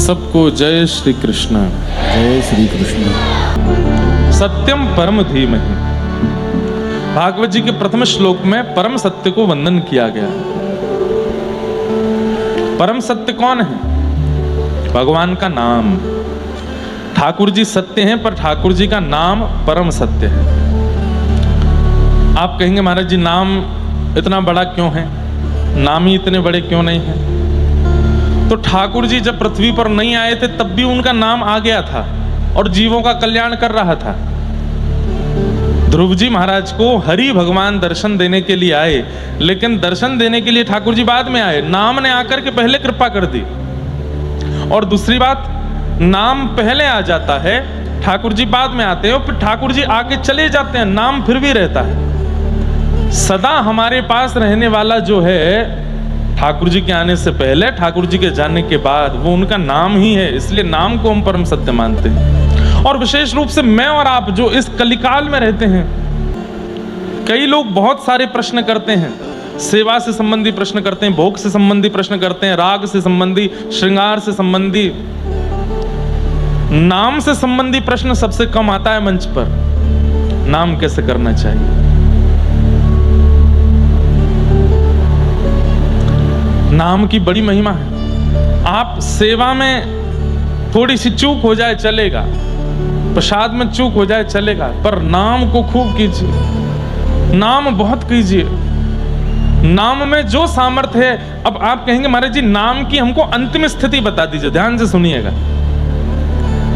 सबको जय श्री कृष्ण। जय श्री कृष्ण। सत्यम परम धीमहि। भागवत जी के प्रथम श्लोक में परम सत्य को वंदन किया गया। परम सत्य कौन है? भगवान का नाम। ठाकुर जी सत्य हैं, पर ठाकुर जी का नाम परम सत्य है। आप कहेंगे महाराज जी नाम इतना बड़ा क्यों है, नाम ही इतने बड़े क्यों नहीं है? तो ठाकुर जी जब पृथ्वी पर नहीं आए थे तब भी उनका नाम आ गया था और जीवों का कल्याण कर रहा था। ध्रुव जी महाराज को हरि भगवान दर्शन देने के लिए आए, लेकिन दर्शन देने के लिए ठाकुर जी बाद में आए। नाम ने आकर के पहले कृपा कर दी। और दूसरी बात, नाम पहले आ जाता है, ठाकुर जी बाद में आते हैं, और फिर ठाकुर जी आगे चले जाते हैं, नाम फिर भी रहता है। सदा हमारे पास रहने वाला जो है ठाकुर जी के आने से पहले, ठाकुर जी के जाने के बाद, वो उनका नाम ही है। इसलिए नाम को हम परम सत्य मानते हैं। और विशेष रूप से मैं और आप जो इस कलिकाल में रहते हैं, कई लोग बहुत सारे प्रश्न करते हैं। सेवा से संबंधी प्रश्न करते हैं, भोग से संबंधी प्रश्न करते हैं, राग से संबंधी, श्रृंगार से संबंधी। नाम से संबंधी प्रश्न सबसे कम आता है मंच पर। नाम कैसे करना चाहिए? नाम की बड़ी महिमा है। आप सेवा में थोड़ी सी चूक हो जाए चलेगा, प्रसाद में चूक हो जाए चलेगा, पर नाम को खूब कीजिए, नाम बहुत कीजिए। नाम में जो सामर्थ्य है। अब आप कहेंगे महाराज जी नाम की हमको अंतिम स्थिति बता दीजिए। ध्यान से सुनिएगा,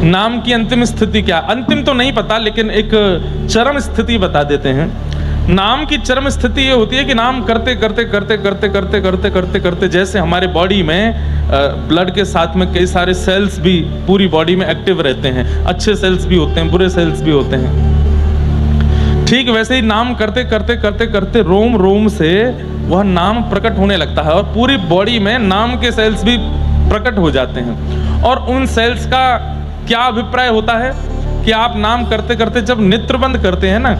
नाम की अंतिम स्थिति क्या? अंतिम तो नहीं पता, लेकिन एक चरम स्थिति बता देते हैं। नाम की चरम स्थिति ये होती है कि नाम करते करते करते करते करते करते करते करते, जैसे हमारे बॉडी में ब्लड के साथ में कई सारे सेल्स भी पूरी बॉडी में एक्टिव रहते हैं। अच्छे सेल्स भी होते हैं, बुरे सेल्स भी होते हैं। ठीक वैसे ही नाम करते करते करते करते रोम रोम से वह नाम प्रकट होने लगता है, और पूरी बॉडी में नाम के सेल्स भी प्रकट हो जाते हैं। और उन सेल्स का क्या अभिप्राय होता है कि आप नाम करते करते जब नेत्र बंद करते हैं ना,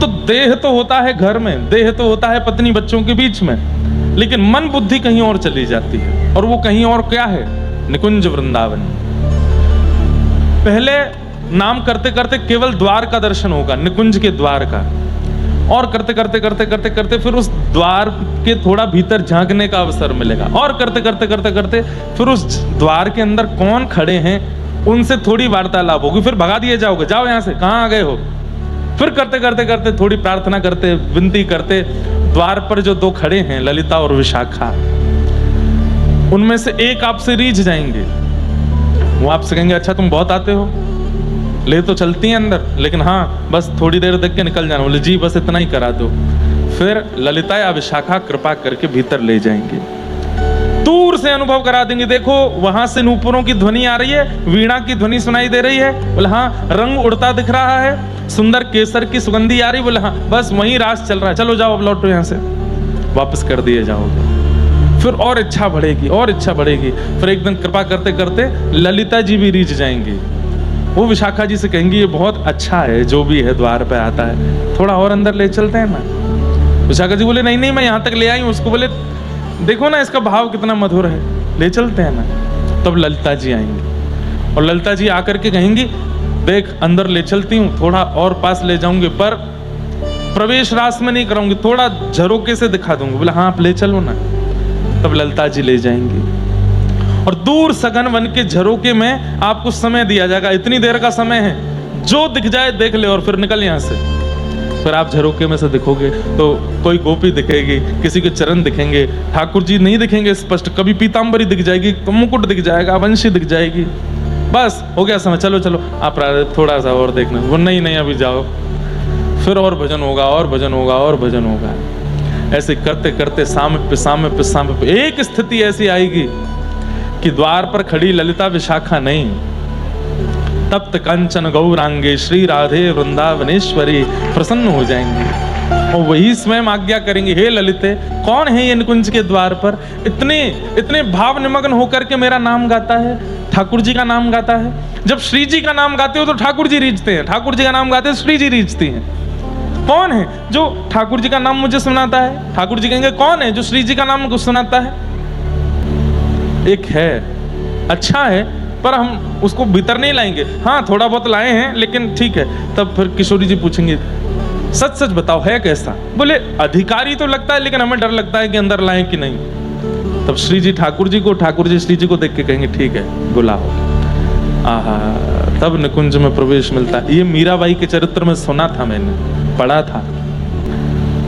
तो देह तो होता है घर में, देह तो होता है पत्नी बच्चों के बीच में, लेकिन मन बुद्धि कहीं और चली जाती है। और वो कहीं और क्या है? निकुंज वृंदावन। पहले नाम करते करते केवल द्वार का दर्शन होगा, निकुंज के द्वार का। और करते करते करते करते करते फिर उस द्वार के थोड़ा भीतर झांकने का अवसर मिलेगा। और करते करते करते करते फिर उस द्वार के अंदर कौन खड़े हैं उनसे थोड़ी वार्तालाप होगी, फिर भगा दिए जाओगे, जाओ यहां से, कहां आ गए हो। फिर करते करते करते थोड़ी प्रार्थना करते, विनती करते, द्वार पर जो दो खड़े हैं ललिता और विशाखा, उनमें से एक आपसे रीझ जाएंगे। वो आपसे कहेंगे अच्छा तुम बहुत आते हो, ले तो चलती हैं अंदर, लेकिन हाँ बस थोड़ी देर देख के निकल जाना। बोले जी बस इतना ही करा दो। फिर ललिता या विशाखा कृपा करके भीतर ले जाएंगे, दूर से अनुभव करा देंगे। देखो वहां से नूपुरों की ध्वनि आ रही है, वीणा की ध्वनि सुनाई दे रही है। बोले हाँ, रंग उड़ता दिख रहा है, सुंदर केसर की सुगंधी आ रही। बोले हाँ, बस वहीं रास चल रहा है, चलो जाओ अब लौटो यहाँ से, वापस कर दिए जाओगे। फिर और इच्छा बढ़ेगी और इच्छा बढ़ेगी। फिर एक दिन कृपा करते करते ललिता जी भी रीझ जाएंगी। वो विशाखा जी से कहेंगी ये बहुत अच्छा है जो भी है द्वार पे आता है, थोड़ा और अंदर ले चलते हैं ना। विशाखा जी बोले नहीं नहीं मैं यहाँ तक ले आई हूँ उसको। बोले देखो ना इसका भाव कितना मधुर है, ले चलते हैं ना। तब ललिता जी आएंगी और ललिता जी आकर के कहेंगी देख अंदर ले चलती हूँ, थोड़ा और पास ले जाऊंगी, पर प्रवेश रास में नहीं कराऊंगी, थोड़ा झरोके से दिखा दूंगी। बोले हाँ आप ले चलो ना। तब ललिता जी ले जाएंगी और दूर सघन वन के झरोके में आपको समय दिया जाएगा, इतनी देर का समय है, जो दिख जाए देख ले और फिर निकल यहाँ से। फिर आप झरोके में से दिखोगे तो कोई गोपी दिखेगी, किसी के चरण दिखेंगे, ठाकुर जी नहीं दिखेंगे स्पष्ट, कभी पीताम्बरी दिख जाएगी, मुकुट दिख जाएगा, वंशी दिख जाएगी। बस हो गया समय, चलो चलो आप थोड़ा सा और देखना। वो नहीं नहीं अभी जाओ। फिर और भजन होगा और भजन होगा और भजन होगा। ऐसे करते करते सामने पे एक स्थिति ऐसी आएगी कि द्वार पर खड़ी ललिता विशाखा नहीं, तप्त कंचन गौरांगे श्री राधे वृंदावनेश्वरी प्रसन्न हो जाएंगे और वही स्वयं आज्ञा करेंगे हे ललिते कौन है ये निकुंज के द्वार पर इतने भाव निमग्न होकर के मेरा नाम गाता है, ठाकुर जी का नाम गाता है। जब श्री जी का नाम गाते हो तो ठाकुर जी रीझते हैं, ठाकुर जी का नाम गाते हो श्री जी रीझती हैं। कौन है जो ठाकुर जी का नाम मुझे सुनाता है? ठाकुर जी कहेंगे कौन है जो श्री जी का नाम मुझे सुनाता है? एक है, अच्छा है, पर हम उसको भीतर नहीं लाएंगे। हाँ थोड़ा बहुत लाए हैं लेकिन ठीक है। तब फिर किशोरी जी पूछेंगे सच सच बताओ है कैसा? बोले अधिकारी तो लगता है लेकिन हमें डर लगता है कि अंदर लाएं कि नहीं। तब श्री जी ठाकुर जी श्री जी को देख के कहेंगे ठीक है बुलाओ। आहा, तब निकुंज में प्रवेश मिलता है। ये मीराबाई के चरित्र में सुना था, मैंने पढ़ा था।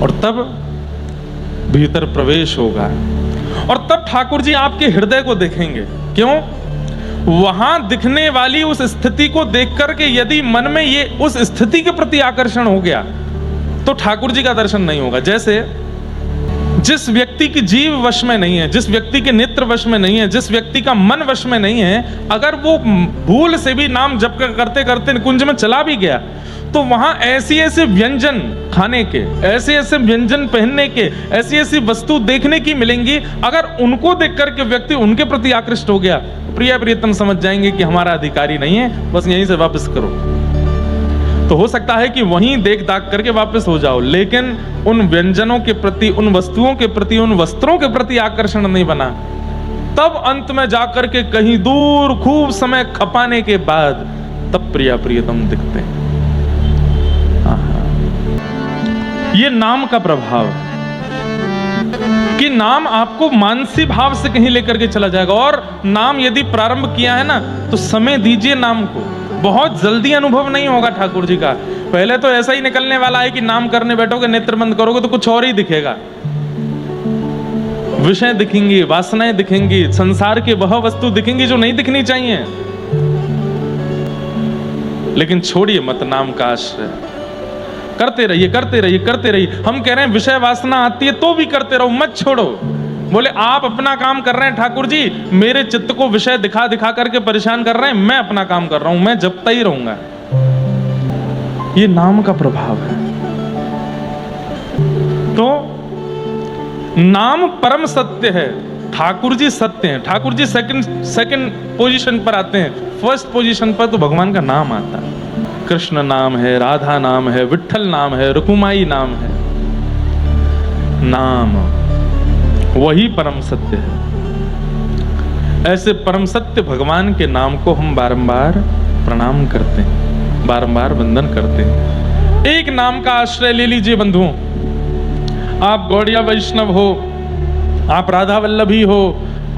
और तब भीतर प्रवेश होगा और तब ठाकुर जी आपके हृदय को देखेंगे। क्यों? वहां दिखने वाली उस स्थिति को देख करके यदि मन में ये उस स्थिति के प्रति आकर्षण हो गया तो ठाकुर जी का दर्शन नहीं होगा। जैसे जिस व्यक्ति की जीव वश में नहीं है, जिस व्यक्ति के नेत्र वश में नहीं है, जिस व्यक्ति का मन वश में नहीं है, अगर वो भूल से भी नाम जप करते करते निकुंज में चला भी गया तो वहां ऐसी ऐसी व्यंजन खाने के, ऐसे ऐसे व्यंजन पहनने के, ऐसी ऐसी वस्तु देखने की मिलेंगी। अगर उनको देख करके व्यक्ति उनके प्रति आकृष्ट हो गया, प्रिय प्रियतम समझ जाएंगे कि हमारा अधिकारी नहीं है, बस यहीं से वापस करो। तो हो सकता है कि वहीं देख दाख करके वापस हो जाओ, लेकिन उन व्यंजनों के प्रति, उन वस्तुओं के प्रति, उन वस्त्रों के प्रति आकर्षण नहीं बना। तब अंत में जाकर के कहीं दूर खूब समय खपाने के बाद तब प्रिया प्रियतम दिखते हैं। ये नाम का प्रभाव कि नाम आपको मानसी भाव से कहीं लेकर के चला जाएगा। और नाम यदि प्रारंभ किया है ना तो समय दीजिए नाम को, बहुत जल्दी अनुभव नहीं होगा ठाकुर जी का। पहले तो ऐसा ही निकलने वाला है कि नाम करने बैठोगे, नेत्र बंद करोगे तो कुछ और ही दिखेगा। विषय दिखेंगी, वासनाएं दिखेंगी, संसार की वह वस्तु दिखेंगी जो नहीं दिखनी चाहिए। लेकिन छोड़िए मत नाम का आश्रय, करते रहिए करते रहिए करते रहिए। हम कह रहे हैं विषय वासना आती है तो भी करते रहो, मत छोड़ो। बोले आप अपना काम कर रहे हैं ठाकुर जी, मेरे चित्त को विषय दिखा दिखा करके परेशान कर रहे हैं, मैं अपना काम कर रहा हूं, मैं जपता ही रहूंगा। ये नाम का प्रभाव है। तो नाम परम सत्य है, ठाकुर जी सत्य हैं। ठाकुर जी सेकंड पोजीशन पर आते हैं, फर्स्ट पोजीशन पर तो भगवान का नाम आता है। कृष्ण नाम है, राधा नाम है, विट्ठल नाम है, रुकुमाई नाम है। नाम वही परम सत्य है। ऐसे परम सत्य भगवान के नाम को हम बारंबार प्रणाम करते हैं, बारंबार वंदन करते हैं। एक नाम का आश्रय ले लीजिए बंधुओं, आप गौड़िया वैष्णव हो, आप राधा वल्लभी हो,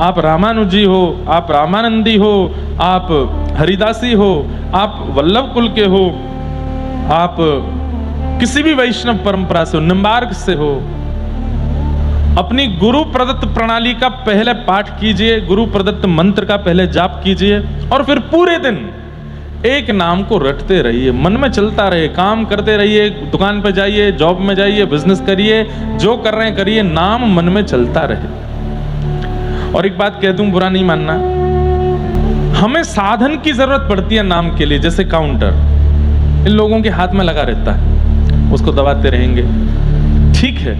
आप रामानुजी हो, आप रामानंदी हो, आप हरिदासी हो, आप वल्लभ कुल के हो, आप किसी भी वैष्णव परंपरा से हो, निम्बार्क से हो, अपनी गुरु प्रदत्त प्रणाली का पहले पाठ कीजिए, गुरु प्रदत्त मंत्र का पहले जाप कीजिए और फिर पूरे दिन एक नाम को रटते रहिए, मन में चलता रहे, काम करते रहिए, दुकान पे जाइए, जॉब में जाइए, बिजनेस करिए, जो कर रहे हैं करिए, नाम मन में चलता रहे। और एक बात कह दूं, बुरा नहीं मानना, हमें साधन की जरूरत पड़ती है नाम के लिए। जैसे काउंटर इन लोगों के हाथ में लगा रहता है, उसको दबाते रहेंगे, ठीक है,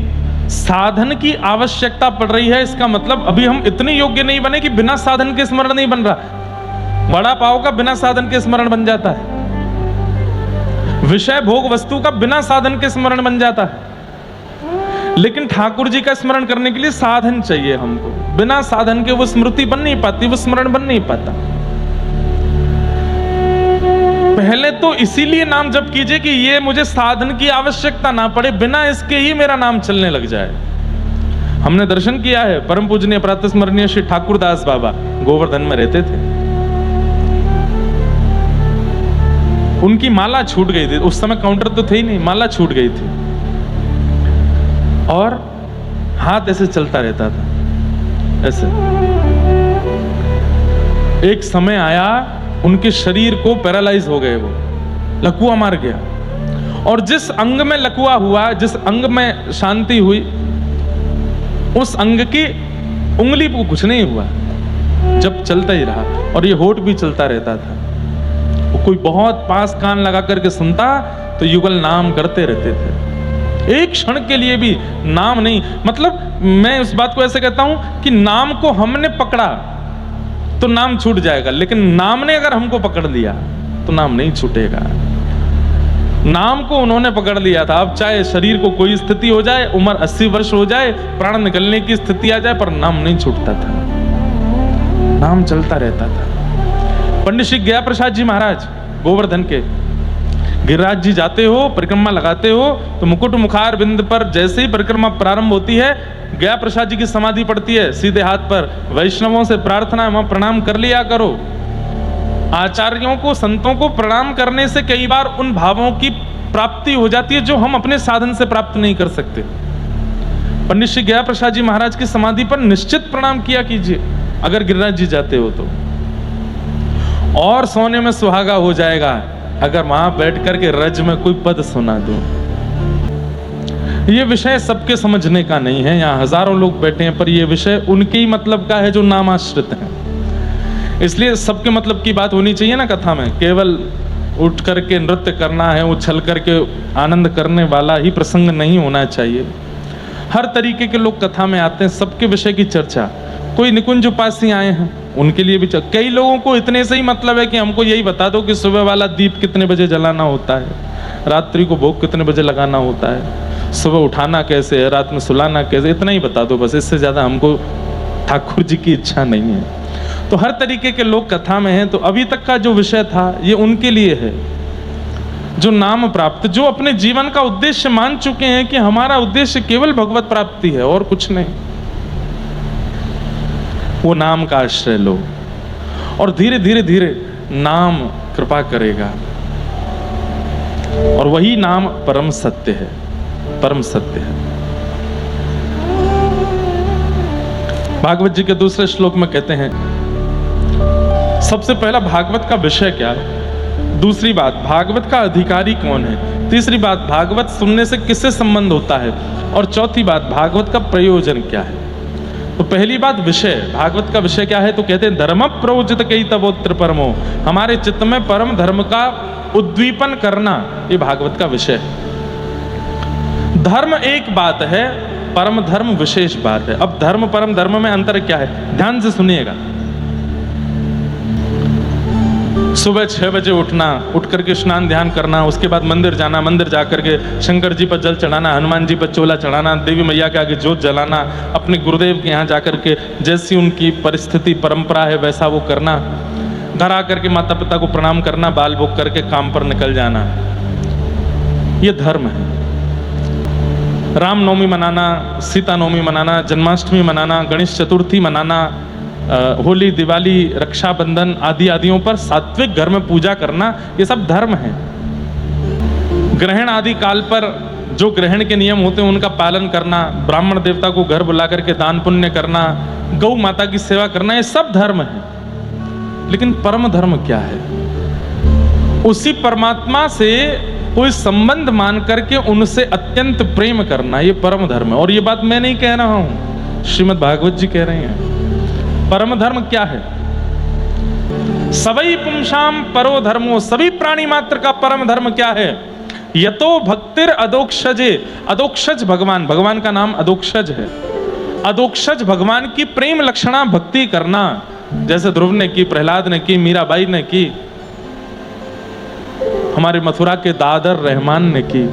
साधन की आवश्यकता पड़ रही है। इसका मतलब अभी हम इतने योग्य नहीं बने कि बिना साधन के स्मरण नहीं बन रहा। वड़ा पाव का बिना साधन के स्मरण बन जाता है, विषय भोग वस्तु का बिना साधन के स्मरण बन जाता है। लेकिन ठाकुर जी का स्मरण करने के लिए साधन चाहिए हमको। बिना साधन के वो स्मृति बन नहीं पाती, वो स्मरण बन नहीं पाता। पहले तो इसीलिए नाम जप कीजिए कि ये मुझे साधन की आवश्यकता ना पड़े, बिना इसके ही मेरा नाम चलने लग जाए। हमने दर्शन किया है, परम पूजनीय प्रातः स्मरणीय श्री ठाकुरदास बाबा गोवर्धन में रहते थे। उनकी माला छूट गई थी, उस समय काउंटर तो थे ही नहीं, माला छूट गई थी और हाथ ऐसे चलता रहता था, ऐसे। एक समय आया, उनके शरीर को पैरालाइज हो गए, वो लकवा मार गया। और जिस अंग में लकवा हुआ, जिस अंग में शांति हुई, उस अंग की उंगली को कुछ नहीं हुआ, जब चलता ही रहा। और ये होठ भी चलता रहता था। कोई बहुत पास कान लगा करके सुनता तो युगल नाम करते रहते थे। एक क्षण के लिए भी नाम नहीं, मतलब मैं उस बात को ऐसे कहता हूं कि नाम को हमने पकड़ा तो नाम छूट जाएगा, लेकिन नाम ने अगर हमको पकड़ लिया तो नाम नहीं छूटेगा। नाम को उन्होंने पकड़ लिया था। अब चाहे शरीर को कोई स्थिति हो जाए, उम्र 80 वर्ष हो जाए, प्राण निकलने की स्थिति आ जाए, पर नाम नहीं छूटता था, नाम चलता रहता था। पंडित श्री गया प्रसाद जी महाराज गोवर्धन के, गिरिराज जी जाते हो, परिक्रमा लगाते हो तो मुकुट मुखार बिंद पर जैसे ही परिक्रमा प्रारंभ होती है, गया प्रसाद जी की समाधि पड़ती है सीधे हाथ पर। वैष्णवों से प्रार्थना है, वहां प्रणाम कर लिया करो। आचार्यों को, संतों को प्रणाम करने से कई बार उन भावों की प्राप्ति हो जाती है जो हम अपने साधन से प्राप्त नहीं कर सकते। पंडित श्री गया प्रसाद जी महाराज की समाधि पर निश्चित प्रणाम किया कीजिए अगर गिरिराज जी जाते हो तो, और सोने में सुहागा हो जाएगा अगर वहां बैठ करके रज में कोई पद सुना दो। ये विषय सबके समझने का नहीं है, यहाँ हजारों लोग बैठे हैं, पर ये विषय उनके ही मतलब का है जो नामाश्रित है। इसलिए सबके मतलब की बात होनी चाहिए ना कथा में। केवल उठ करके नृत्य करना है, उछल करके आनंद करने वाला ही प्रसंग नहीं होना चाहिए। हर तरीके के लोग कथा में आते हैं, सबके विषय की चर्चा। कोई निकुंज उपासी आए हैं, उनके लिए भी कई लोगों को इतने से ही मतलब है कि हमको यही बता दो कि सुबह वाला दीप कितने बजे जलाना होता है, रात्रि को भोग कितने बजे लगाना होता है, सुबह उठाना कैसे है, रात में सुलाना कैसे, इतना ही बता दो बस। इससे ज्यादा हमको ठाकुर जी की इच्छा नहीं है। तो हर तरीके के लोग कथा में हैं। तो अभी तक का जो विषय था ये उनके लिए है जो नाम प्राप्त, जो अपने जीवन का उद्देश्य मान चुके हैं कि हमारा उद्देश्य केवल भगवत प्राप्ति है और कुछ नहीं। वो नाम का आश्रय लो और धीरे धीरे धीरे नाम कृपा करेगा, और वही नाम परम सत्य है, परम सत्य है। भागवत जी के दूसरे श्लोक में कहते हैं, सबसे पहला भागवत का विषय क्या है, दूसरी बात भागवत का अधिकारी कौन है, तीसरी बात भागवत सुनने से किससे संबंध होता है, और चौथी बात भागवत का प्रयोजन क्या है। तो पहली बात विषय, भागवत का विषय क्या है, तो कहते हैं धर्म प्रवोचित कई तवोत्र परमो, हमारे चित्त में परम धर्म का उद्दीपन करना, ये भागवत का विषय है। धर्म एक बात है, परम धर्म विशेष बात है। अब धर्म परम धर्म में अंतर क्या है, ध्यान से सुनिएगा। सुबह 6 बजे उठना, उठ करके स्नान ध्यान करना, उसके बाद मंदिर जाना, मंदिर जाकर के शंकर जी पर जल चढ़ाना, हनुमान जी पर चोला चढ़ाना, देवी मैया के आगे जोत जलाना, अपने गुरुदेव के यहाँ जाकर के जैसी उनकी परिस्थिति परंपरा है वैसा वो करना, घर आकर के माता पिता को प्रणाम करना, बाल भोग करके काम पर निकल जाना, ये धर्म है। रामनवमी मनाना, सीता नवमी मनाना, जन्माष्टमी मनाना, गणेश चतुर्थी मनाना, होली, दिवाली, रक्षाबंधन आदि आदियों पर सात्विक घर में पूजा करना, ये सब धर्म है। ग्रहण आदि काल पर जो ग्रहण के नियम होते हैं उनका पालन करना, ब्राह्मण देवता को घर बुला करके दान पुण्य करना, गौ माता की सेवा करना, ये सब धर्म है। लेकिन परम धर्म क्या है, उसी परमात्मा से कोई संबंध मान करके उनसे अत्यंत प्रेम करना, ये परम धर्म है। और ये बात मैं नहीं कह रहा हूं, श्रीमद् भागवत जी कह रहे हैं। परम धर्म क्या है, सवै पुंसाम परो धर्मो, सभी प्राणी मात्र का परम धर्म क्या है, यतो भक्तिर अदोक्षजे, अदोक्षज भगवान, भगवान का नाम अदोक्षज है, अदोक्षज भगवान की प्रेम लक्षणा भक्ति करना, जैसे ध्रुव ने की, प्रहलाद ने की, मीराबाई ने की, हमारे मथुरा के दादर रहमान ने की।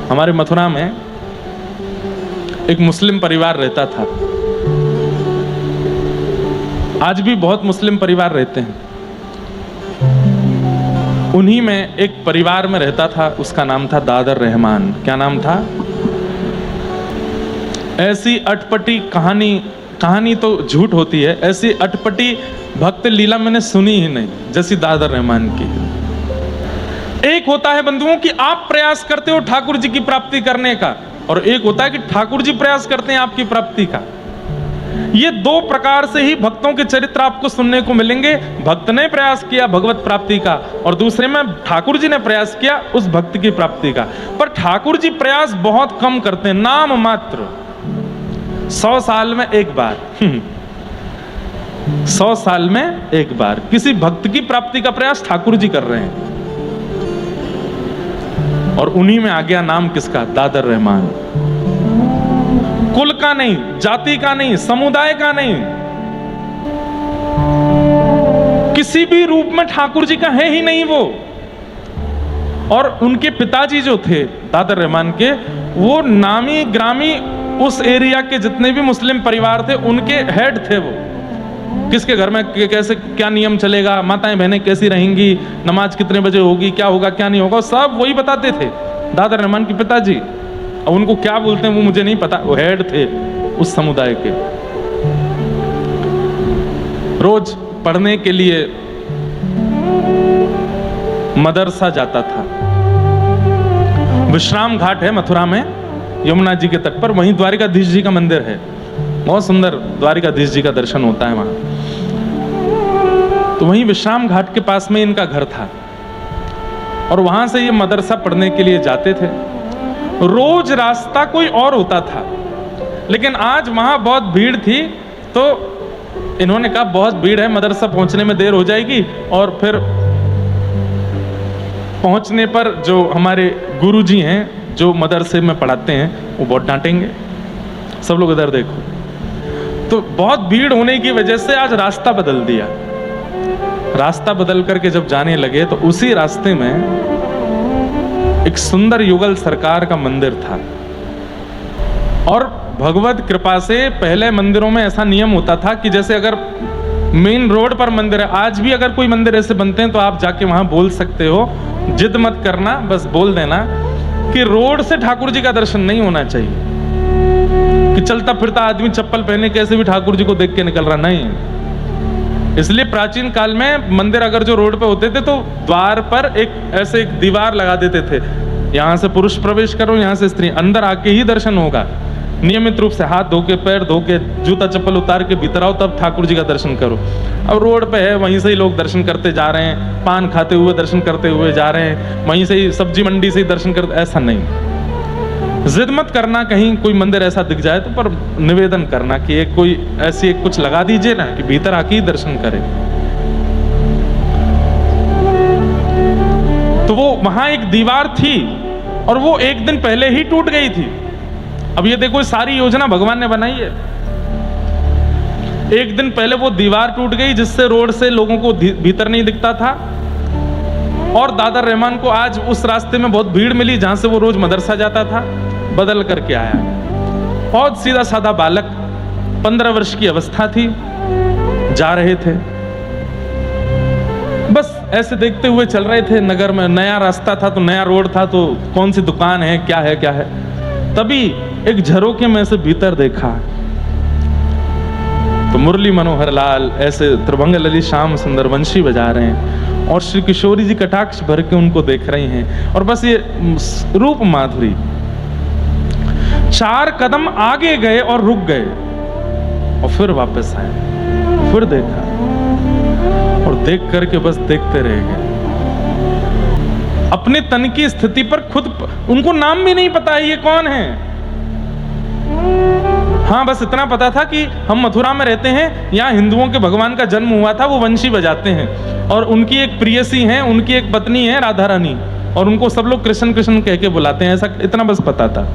हमारे मथुरा में एक मुस्लिम परिवार रहता था, आज भी बहुत मुस्लिम परिवार रहते हैं। उन्हीं में एक परिवार में रहता था, उसका नाम था दादर रहमान। क्या नाम था? ऐसी अटपटी कहानी तो झूठ होती है, ऐसी अटपटी भक्त लीला मैंने सुनी ही नहीं जैसी दादर रहमान की। एक होता है बंधुओं कि आप प्रयास करते हो ठाकुर जी की प्राप्ति करने का, और एक होता है कि ठाकुर जी प्रयास करते हैं आपकी प्राप्ति का। ये दो प्रकार से ही भक्तों के चरित्र आपको सुनने को मिलेंगे। भक्त ने प्रयास किया भगवत प्राप्ति का, और दूसरे में ठाकुर जी ने प्रयास किया उस भक्त की प्राप्ति का। पर ठाकुर जी प्रयास बहुत कम करते हैं, नाम मात्र। 100 साल में एक बार 100 साल में एक बार किसी भक्त की प्राप्ति का प्रयास ठाकुर जी कर रहे हैं, और उन्हीं में आ गया नाम किसका? दादर रहमान। कुल का नहीं, जाति का नहीं, समुदाय का नहीं, किसी भी रूप में ठाकुर जी का है ही नहीं वो। और उनके पिताजी जो थे दादर रहमान के, वो नामी ग्रामी उस एरिया के जितने भी मुस्लिम परिवार थे उनके हेड थे वो। किसके घर में कैसे क्या नियम चलेगा, माताएं बहनें कैसी रहेंगी, नमाज कितने बजे होगी, क्या होगा क्या नहीं होगा, सब वही बताते थे दादा रहमान के पिताजी। अब उनको क्या बोलते हैं वो मुझे नहीं पता, वो हेड थे उस समुदाय के। रोज पढ़ने के लिए मदरसा जाता था। विश्राम घाट है मथुरा में, यमुना जी के तट पर, वहीं द्वारिकाधीश जी का मंदिर है। बहुत सुंदर द्वारिकाधीश जी का दर्शन होता है वहां। तो वहीं विश्राम घाट के पास में इनका घर था और वहां से ये मदरसा पढ़ने के लिए जाते थे। रोज रास्ता कोई और होता था, लेकिन आज वहां बहुत भीड़ थी, तो इन्होंने कहा बहुत भीड़ है, मदरसा पहुंचने में देर हो जाएगी, और फिर पहुंचने पर जो हमारे गुरुजी हैं जो मदरसे में पढ़ाते हैं वो बहुत डांटेंगे। सब लोग इधर देखो। तो बहुत भीड़ होने की वजह से आज रास्ता बदल दिया। रास्ता बदल करके जब जाने लगे तो उसी रास्ते में एक सुंदर युगल सरकार का मंदिर था। और भगवत कृपा से पहले मंदिरों में ऐसा नियम होता था कि जैसे अगर मेन रोड पर मंदिर है, आज भी अगर कोई मंदिर ऐसे बनते हैं तो आप जाके वहां बोल सकते हो, जिद मत करना, बस बोल देना कि रोड से ठाकुर जी का दर्शन नहीं होना चाहिए, कि चलता फिरता आदमी चप्पल पहने कैसे भी ठाकुर जी को देख के निकल रहा, नहीं। इसलिए प्राचीन काल में मंदिर अगर जो रोड पे होते थे तो द्वार पर एक ऐसे एक दीवार लगा देते थे, यहां से पुरुष प्रवेश करो, यहां से स्त्री, अंदर आके ही दर्शन होगा। नियमित रूप से हाथ धो के, पैर धो के, जूता चप्पल उतार के भीतर आओ, तब ठाकुर जी का दर्शन करो। अब रोड पे है, वहीं से ही लोग दर्शन करते जा रहे हैं, पान खाते हुए दर्शन करते हुए जा रहे हैं, वहीं से ही सब्जी मंडी से ही दर्शन करते, ऐसा नहीं। जिद मत करना कहीं कोई मंदिर ऐसा दिख जाए तो, पर निवेदन करना कि एक कोई ऐसी एक कुछ लगा दीजिए ना कि भीतर आके ही दर्शन करे। तो वो वहां एक दीवार थी और वो एक दिन पहले ही टूट गई थी। अब ये देखो, सारी योजना भगवान ने बनाई है। एक दिन पहले वो दीवार टूट गई जिससे रोड से लोगों को भीतर नहीं दिखता था, और दादा रहमान को आज उस रास्ते में बहुत भीड़ मिली जहां से वो रोज मदरसा जाता था, बदल करके आया। बहुत सीधा साधा बालक, 15 वर्ष की अवस्था थी, जा रहे थे, बस ऐसे देखते हुए चल रहे थे। नगर में नया रास्ता था, तो नया रोड था, तो कौन सी दुकान है, क्या है क्या है। तभी एक झरोखे में से भीतर देखा तो मुरली मनोहर लाल ऐसे त्रिभंग ललित श्याम सुंदर वंशी बजा रहे हैं, और श्री किशोरी जी कटाक्ष भर के उनको देख रही हैं, और बस ये रूप माधुरी। 4 कदम आगे गए और रुक गए, और फिर वापस आए, फिर देखा, और देख करके बस देखते रह गए। अपने तन की स्थिति पर खुद, उनको नाम भी नहीं पता है ये कौन है। हाँ, बस इतना पता था कि हम मथुरा में रहते हैं, यहाँ हिंदुओं के भगवान का जन्म हुआ था, वो वंशी बजाते हैं, और उनकी एक प्रियसी हैं, उनकी एक पत्नी है राधा रानी, और उनको सब लोग कृष्ण कृष्ण कह के बुलाते हैं, ऐसा इतना बस पता था।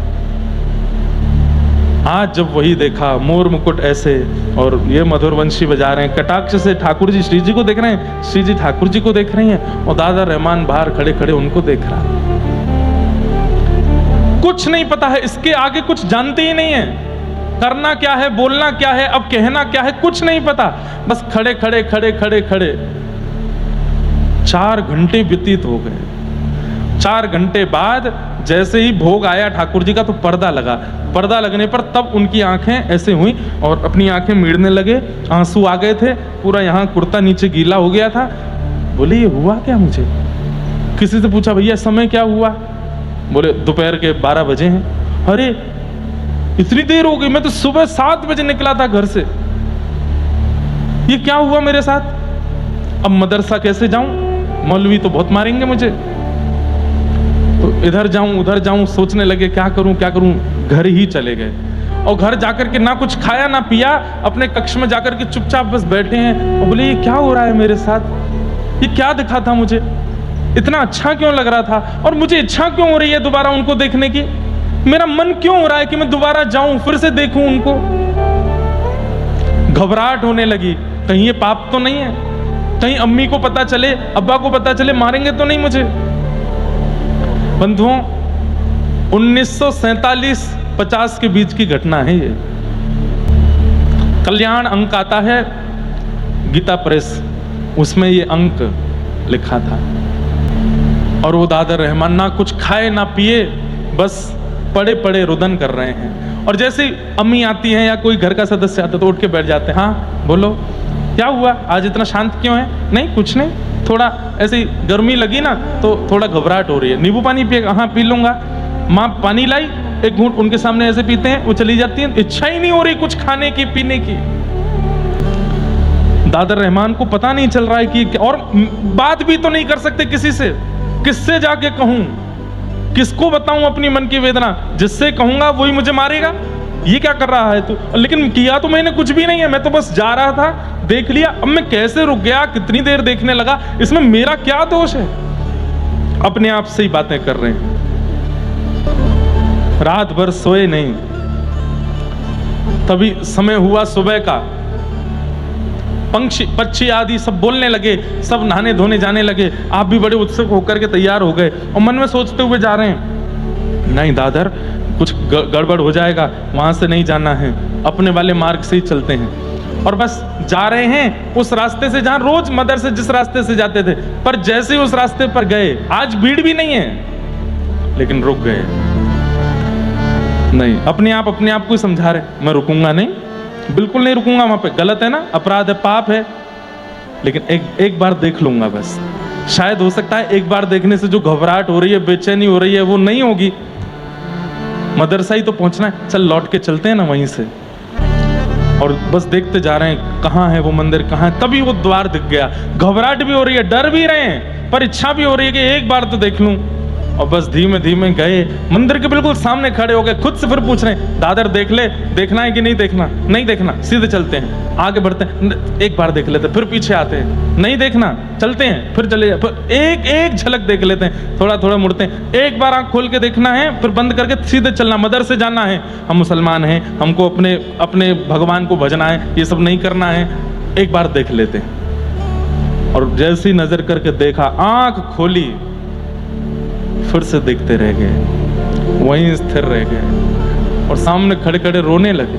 आज जब वही देखा, मोर मुकुट ऐसे, और ये मधुर वंशी बजा रहे हैं, कटाक्ष से ठाकुर जी श्री जी को देख रहे हैं, श्री जी ठाकुर जी को देख रही हैं, और दादा रहमान बाहर खड़े खड़े उनको देख रहा है। कुछ नहीं पता है, इसके आगे कुछ जानते ही नहीं है, करना क्या है, बोलना क्या है, अब कहना क्या है, कुछ नहीं पता, बस खड़े खड़े खड़े खड़े खड़े 4 घंटे व्यतीत हो गए। 4 घंटे बाद जैसे ही भोग आया ठाकुर जी का, तो पर्दा लगा। पर्दा लगने पर तब उनकी आंखें ऐसे हुई और अपनी आंखें मीड़ने लगे, आंसू आ गए थे, पूरा यहाँ कुर्ता नीचे गीला हो गया था। बोले ये हुआ क्या मुझे? किसी से पूछा भैया समय क्या हुआ? बोले दोपहर के 12 बजे हैं। अरे इतनी देर हो गई, मैं तो सुबह 7 बजे निकला था घर से, ये क्या हुआ मेरे साथ? अब मदरसा कैसे जाऊं? मौलवी तो बहुत मारेंगे मुझे। तो इधर जाऊं उधर जाऊं, सोचने लगे क्या करूं क्या करूं। घर ही चले गए, और घर जाकर के ना कुछ खाया ना पिया, अपने कक्ष में जाकर के चुपचाप बस बैठे हैं, और बोले ये क्या हो रहा है मेरे साथ? ये क्या दिखा था मुझे? इतना अच्छा क्यों लग रहा था, और मुझे इच्छा क्यों हो रही है दोबारा उनको देखने की? मेरा मन क्यों हो रहा है कि मैं दोबारा जाऊं, फिर से देखूं उनको? घबराहट होने लगी, कहीं ये पाप तो नहीं है, कहीं अम्मी को पता चले, अब्बा को पता चले, मारेंगे तो नहीं मुझे। बंधुओं, 1947-50 के बीच की घटना है ये। कल्याण अंक आता है गीता प्रेस, उसमें ये अंक लिखा था। और वो दादर रहमान ना कुछ खाए ना पिए, बस पड़े पड़े रुदन कर रहे हैं। और जैसे अम्मी आती हैं या कोई घर का सदस्य आता है तो उठ के बैठ जाते हैं। हाँ बोलो, क्या हुआ, आज इतना शांत क्यों है? नहीं कुछ नहीं, थोड़ा ऐसी गर्मी लगी ना तो थोड़ा घबराहट हो रही है। नींबू पानी पिएगा? हाँ पी लूंगा। माँ पानी लाई, एक घूंट उनके सामने ऐसे पीते हैं, वो चली जाती है। इच्छा ही नहीं हो रही कुछ खाने की पीने की। दादर रहमान को पता नहीं चल रहा है कि, और बात भी तो नहीं कर सकते किसी से, किससे जाके कहूं, किसको बताऊं अपनी मन की वेदना? जिससे कहूंगा वही मुझे मारेगा। ये क्या कर रहा है तू? लेकिन किया तो मैंने कुछ भी नहीं है, मैं तो बस जा रहा था, देख लिया। अब मैं कैसे रुक गया, कितनी देर देखने लगा, इसमें मेरा क्या दोष है? अपने आप से ही बातें कर रहे हैं। रात भर सोए नहीं, तभी समय हुआ सुबह का। पंक्षी पक्षी आदि सब बोलने लगे, सब नहाने धोने जाने लगे। आप भी बड़े उत्सुक होकर के तैयार हो गए और मन में सोचते हुए जा रहे हैं, नहीं दादर कुछ गड़बड़ हो जाएगा, वहां से नहीं जाना है, अपने वाले मार्ग से ही चलते हैं। और बस जा रहे हैं उस रास्ते से जहां रोज मदर से जिस रास्ते से जाते थे। पर जैसे उस रास्ते पर गए, आज भीड़ भी नहीं है, लेकिन रुक गए। नहीं, अपने आप को समझा रहे, मैं रुकूंगा नहीं, बिल्कुल नहीं रुकूंगा, वहां पे गलत है ना, अपराध है, पाप है, लेकिन एक बार देख लूंगा बस। शायद हो सकता है एक बार देखने से जो घबराहट हो रही है, बेचैनी हो रही है, वो नहीं होगी। मदरसा ही तो पहुंचना है, चल लौट के चलते हैं ना वहीं से। और बस देखते जा रहे हैं कहाँ है वो मंदिर, कहाँ है। तभी वो द्वार दिख गया। घबराहट भी हो रही है, डर भी रहे हैं, पर इच्छा भी हो रही है कि एक बार तो देख लूं। और बस धीमे धीमे गए, मंदिर के बिल्कुल सामने खड़े हो गए। खुद से फिर पूछ रहे हैं, दादर देख ले, देखना है कि नहीं देखना? नहीं देखना, सीधे चलते हैं, आगे बढ़ते हैं, एक बार देख लेते, फिर पीछे आते हैं, नहीं देखना, चलते हैं, फिर चले, फिर एक झलक देख लेते हैं, थोड़ा थोड़ा मुड़ते हैं, एक बार आंख खोल के देखना है, फिर बंद करके सीधे चलना, मदर से जाना है। हम मुसलमान हैं, हमको अपने भगवान को भजना है, ये सब नहीं करना है, एक बार देख लेते हैं। और जैसी नजर करके देखा, आंख खोली, फिर से देखते रह गए, वहीं स्थिर रह गए और सामने खड़े खड़े रोने लगे।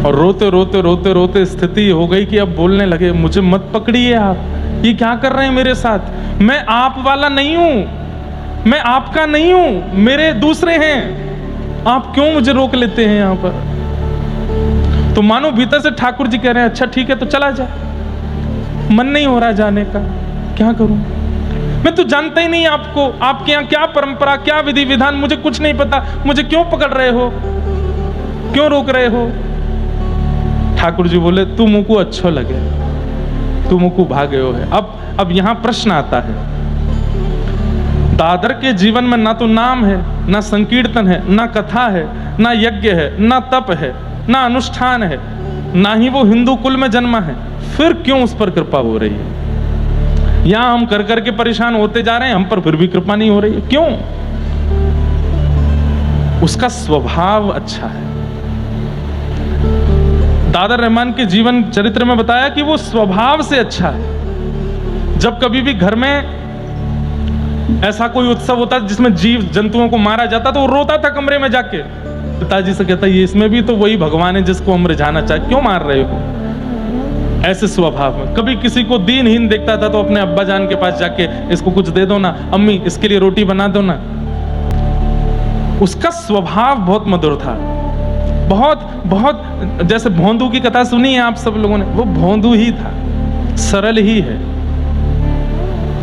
और रोते रोते रोते रोते स्थिति हो गई कि अब बोलने लगे, मुझे मत पकड़िए आप, ये क्या कर रहे हैं मेरे साथ? मैं आप वाला नहीं हूं, मैं आपका नहीं हूं, मेरे दूसरे हैं, आप क्यों मुझे रोक लेते हैं यहां पर? तो मानो भीतर से ठाकुर जी कह रहे हैं, अच्छा ठीक है तो चला जा, मन नहीं हो रहा जाने का, क्या करूं? मैं तो जानता ही नहीं आपको, आपके यहाँ क्या परंपरा, क्या विधि विधान, मुझे कुछ नहीं पता, मुझे क्यों पकड़ रहे हो, क्यों रोक रहे हो? ठाकुर जी बोले, तुमको अच्छा लगे, तुमको भागे हो है। अब यहाँ प्रश्न आता है, दादर के जीवन में ना तो नाम है, ना संकीर्तन है, ना कथा है, ना यज्ञ है, ना तप है, ना अनुष्ठान है, ना ही वो हिंदू कुल में जन्मा है, फिर क्यों उस पर कृपा हो रही है? यहां हम कर करके परेशान होते जा रहे हैं, हम पर फिर भी कृपा नहीं हो रही है, क्यों? उसका स्वभाव अच्छा है। दादर रहमान के जीवन चरित्र में बताया कि वो स्वभाव से अच्छा है। जब कभी भी घर में ऐसा कोई उत्सव होता जिसमें जीव जंतुओं को मारा जाता तो वो रोता था कमरे में जाके, पिताजी से कहता, ये इसमें भी तो वही भगवान है जिसको हम रिझाना चाहे, क्यों मार रहे हो? ऐसे स्वभाव में कभी किसी को दीनहीन देखता था तो अपने अब्बा जान के पास जाके, इसको कुछ दे दो ना, अम्मी इसके लिए रोटी बना दो ना। उसका स्वभाव बहुत मधुर था, बहुत जैसे भोंदू की कथा सुनी है आप सब लोगों ने, वो भोंदू ही था, सरल ही है।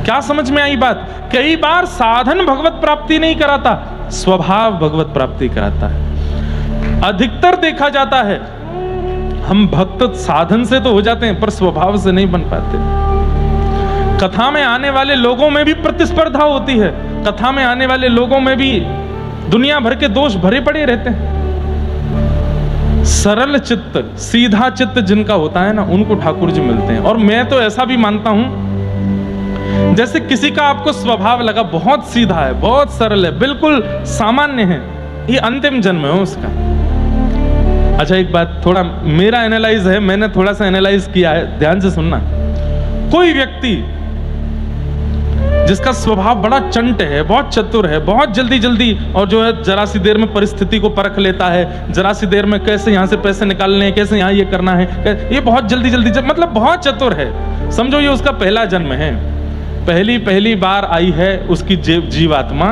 क्या समझ में आई बात? कई बार साधन भगवत प्राप्ति नहीं कराता, स्वभाव भगवत प्राप्ति कराता है। अधिकतर देखा जाता है हम भक्त साधन से तो हो जाते हैं पर स्वभाव से नहीं बन पाते। कथा में आने वाले लोगों में भी प्रतिस्पर्धा होती है, कथा में आने वाले लोगों में भी दुनिया भर के दोष भरे पड़े रहते हैं। सरल चित्त, सीधा चित्त जिनका होता है ना, उनको ठाकुर जी मिलते हैं। और मैं तो ऐसा भी मानता हूं, जैसे किसी का आपको स्वभाव लगा बहुत सीधा है, बहुत सरल है, बिल्कुल सामान्य है, ये अंतिम जन्म है उसका। अच्छा एक बात, थोड़ा मेरा एनालाइज है, मैंने थोड़ा सा एनालाइज किया है, ध्यान से सुनना। कोई व्यक्ति जिसका स्वभाव बड़ा चंट है, बहुत चतुर है, बहुत जल्दी जल्दी, और जो है जरा सी देर में परिस्थिति को परख लेता है, जरा सी देर में कैसे यहाँ से पैसे निकालने हैं, कैसे यहाँ ये करना है, ये बहुत जल्दी जल्दी मतलब बहुत चतुर है। समझो ये उसका पहला जन्म है, पहली बार आई है उसकी जीवात्मा,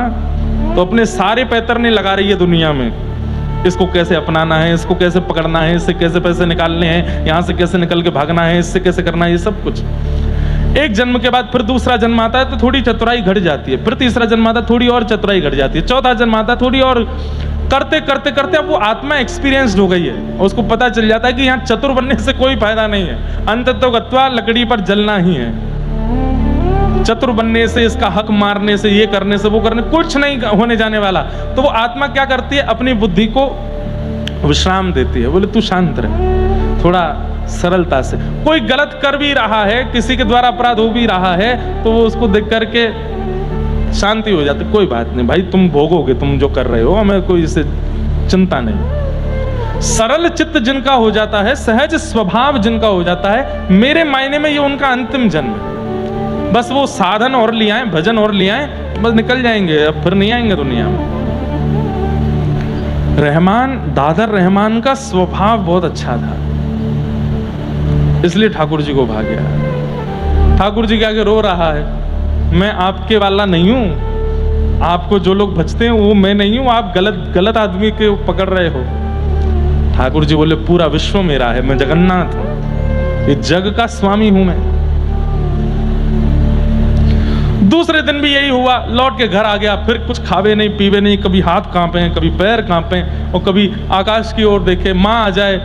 तो अपने सारे पैतरने लगा रही है दुनिया में, इसको कैसे अपनाना है, इसको कैसे पकड़ना है, इससे कैसे पैसे निकालने हैं, यहाँ से कैसे निकल के भागना है, इससे कैसे करना है, ये सब कुछ। एक जन्म के बाद फिर दूसरा जन्म आता है तो थोड़ी चतुराई घट जाती है, फिर तीसरा जन्म आता है थोड़ी और चतुराई घट जाती है, चौथा जन्म आता है थोड़ी और, करते करते करते अब वो आत्मा एक्सपीरियंस्ड हो गई है और उसको पता चल जाता है कि यहाँ चतुर बनने से कोई फायदा नहीं है, अंततः गत्वा लकड़ी पर जलना ही है। चतुर बनने से, इसका हक मारने से, ये करने से, वो करने, कुछ नहीं होने जाने वाला। तो वो आत्मा क्या करती है, अपनी बुद्धि को विश्राम देती है, बोले तू शांत रह, थोड़ा सरलता से। कोई गलत कर भी रहा है, किसी के द्वारा अपराध हो भी रहा है, तो वो उसको देख करके शांति हो जाती, कोई बात नहीं भाई, तुम भोगोगे, तुम जो कर रहे हो, हमें कोई इससे चिंता नहीं। सरल चित्त जिनका हो जाता है, सहज स्वभाव जिनका हो जाता है, मेरे मायने में ये उनका अंतिम जन्म है। बस वो साधन और ले आए, भजन और ले आए, बस निकल जाएंगे, अब फिर नहीं आएंगे दुनिया में। रहमान, दादर रहमान का स्वभाव बहुत अच्छा था, इसलिए ठाकुर जी को भाग गया। ठाकुर जी के आगे रो रहा है, मैं आपके वाला नहीं हूं, आपको जो लोग भजते हैं वो मैं नहीं हूं, आप गलत आदमी के पकड़ रहे हो। ठाकुर जी बोले पूरा विश्व मेरा है, मैं जगन्नाथ हूं, ये जग का स्वामी हूं मैं। दूसरे दिन भी यही हुआ, लौट के घर आ गया, फिर कुछ खावे नहीं पीवे नहीं, कभी हाथ कांपे, कभी पैर कांपे, और कभी आकाश की ओर देखे, माँ आ जाए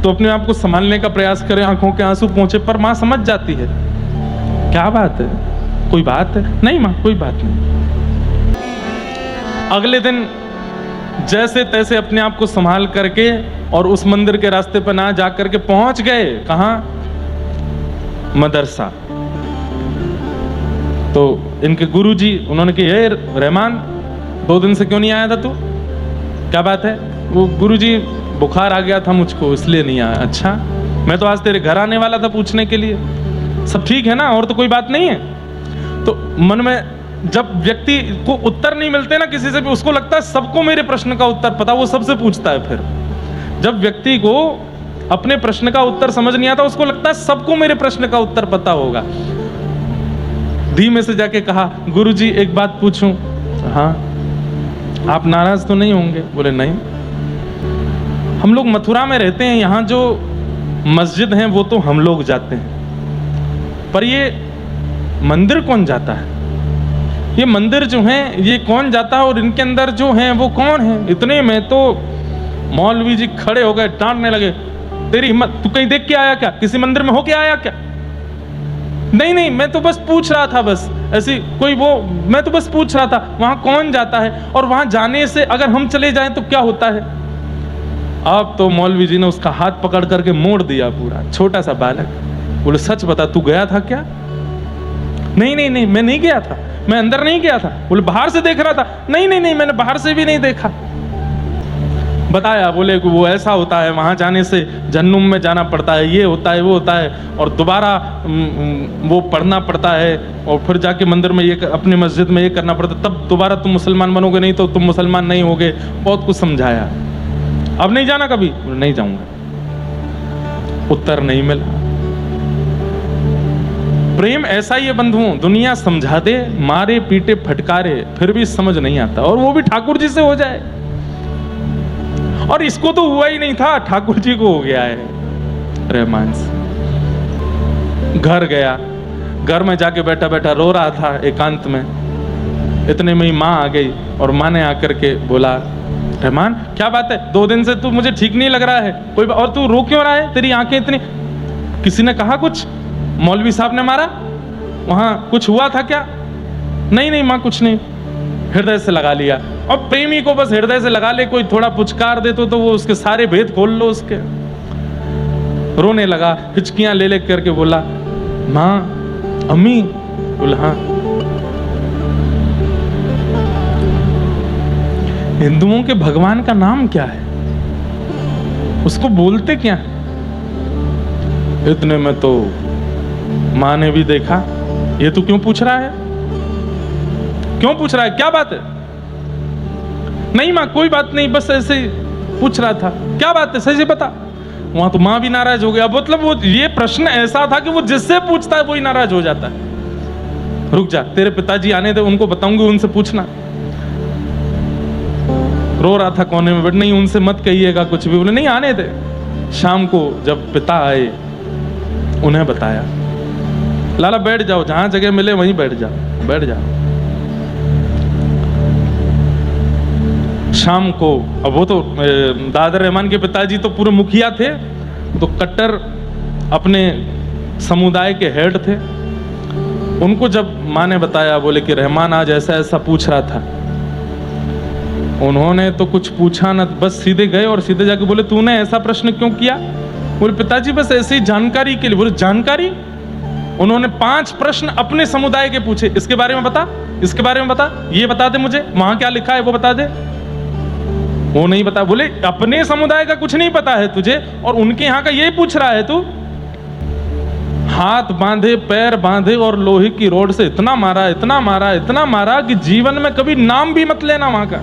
तो अपने आप को संभालने का प्रयास करें, आंखों के आंसू पहुंचे, पर माँ समझ जाती है, क्या बात है, कोई बात है नहीं माँ, कोई बात नहीं। अगले दिन जैसे तैसे अपने आप को संभाल करके और उस मंदिर के रास्ते पर ना जा करके पहुंच गए, कहां, मदरसा। तो इनके गुरुजी उन्होंने कहा, हे रहमान 2 दिन से क्यों नहीं आया था तू, क्या बात है? वो गुरुजी बुखार आ गया था मुझको इसलिए नहीं आया। अच्छा, मैं तो आज तेरे घर आने वाला था पूछने के लिए, सब ठीक है ना, और तो कोई बात नहीं है। तो मन में जब व्यक्ति को उत्तर नहीं मिलते ना किसी से भी, उसको लगता है सबको मेरे प्रश्न का उत्तर पता, वो सबसे पूछता है। फिर जब व्यक्ति को अपने प्रश्न का उत्तर समझ नहीं आता, उसको लगता है सबको मेरे प्रश्न का उत्तर पता होगा। धीमे से जाके कहा, गुरुजी एक बात पूछूं? हाँ, आप नाराज तो नहीं होंगे? बोले नहीं, हम लोग मथुरा में रहते हैं, यहाँ जो मस्जिद हैं वो तो हम लोग जाते हैं, पर ये मंदिर कौन जाता है? ये मंदिर जो हैं ये कौन जाता है, और इनके अंदर जो हैं वो कौन है? इतने में तो मौलवी जी खड़े हो गए, डांटने लगे, तेरी हिम्मत, तू कहीं देख के आया क्या, किसी मंदिर में हो के आया क्या? नहीं नहीं, मैं तो बस पूछ रहा था, बस ऐसी कोई वो, मैं तो बस पूछ रहा था वहां कौन जाता है, और वहां जाने से अगर हम चले जाएं तो क्या होता है? अब तो मौलवी जी ने उसका हाथ पकड़ करके मोड़ दिया पूरा, छोटा सा बालक। बोले सच बता, तू गया था क्या? नहीं नहीं नहीं, मैं नहीं गया था, मैं अंदर नहीं गया था। बोले बाहर से देख रहा था? नहीं नहीं नहीं, मैंने बाहर से भी नहीं देखा। बताया, बोले कि वो ऐसा होता है, वहां जाने से जहन्नुम में जाना पड़ता है, ये होता है वो होता है, और दोबारा वो पढ़ना पड़ता है, और फिर जाके मंदिर में ये, अपने मस्जिद में ये करना पड़ता है, तब दोबारा तुम मुसलमान बनोगे, नहीं तो तुम मुसलमान नहीं होगे। बहुत कुछ समझाया। अब नहीं जाना कभी? नहीं जाऊंगा। उत्तर नहीं मिला। प्रेम ऐसा ही है बंधुओं, दुनिया समझा दे, मारे पीटे फटकारे, फिर भी समझ नहीं आता, और वो भी ठाकुर जी से हो जाए। और इसको तो हुआ ही नहीं था, ठाकुर जी को हो गया है रहमान से। घर गया, घर में जाके बैठा बैठा रो रहा था एकांत में, इतने में ही माँ आ गई, और माँ ने आकर के बोला, रहमान क्या बात है, 2 दिन से तू मुझे ठीक नहीं लग रहा है, कोई और तू रो क्यों रहा है, तेरी आंखें इतनी, किसी ने कहा कुछ, मौलवी साहब ने मारा, वहां कुछ हुआ था क्या? नहीं नहीं माँ, कुछ नहीं। हृदय से लगा लिया, और प्रेमी को बस हृदय से लगा ले, कोई थोड़ा पुचकार दे तो वो उसके सारे भेद खोल लो उसके। रोने लगा, हिचकियां ले करके बोला, माँ, अम्मी? बोला हाँ। हिंदुओं के भगवान का नाम क्या है, उसको बोलते क्या? इतने में तो माँ ने भी देखा, ये तू क्यों पूछ रहा है, क्यों पूछ रहा है, क्या बात है? नहीं माँ कोई बात नहीं, बस ऐसे ही पूछ रहा था। क्या बात है, सही से बता। वहां तो माँ भी नाराज हो गया। मतलब वो ये प्रश्न ऐसा था कि वो जिससे पूछता है वही नाराज हो जाता है। रुक जा, तेरे पिताजी आने दे, उनको बताऊंगी, उनसे पूछना। रो रहा था कोने में, बट नहीं उनसे मत कहिएगा कुछ भी। बोले नहीं आने दे। शाम को जब पिता आए उन्हें बताया, लाला बैठ जाओ, जहां जगह मिले वहीं बैठ जाओ, बैठ जाओ। शाम को, अब वो तो दादर रहमान के पिताजी तो पूरे मुखिया थे, तो कट्टर अपने समुदाय के हेड थे। उनको जब माँ ने बताया, बोले कि रहमान आज ऐसा ऐसा पूछ रहा था। उन्होंने तो कुछ पूछा ना, बस सीधे गए और सीधे जाके बोले तूने ऐसा प्रश्न क्यों किया? बोले पिताजी बस ऐसे ही जानकारी के लिए। बोले जानकारी? उन्होंने 5 प्रश्न अपने समुदाय के पूछे। इसके बारे में बता, इसके बारे में बता, ये बता दे मुझे, वहां क्या लिखा है वो बता दे। वो नहीं बता। बोले अपने समुदाय का कुछ नहीं पता है तुझे और उनके यहाँ का ये पूछ रहा है तू? हाथ बांधे, पैर बांधे और लोहे की रोड से इतना मारा, इतना मारा, इतना मारा कि जीवन में कभी नाम भी मत लेना वहां का।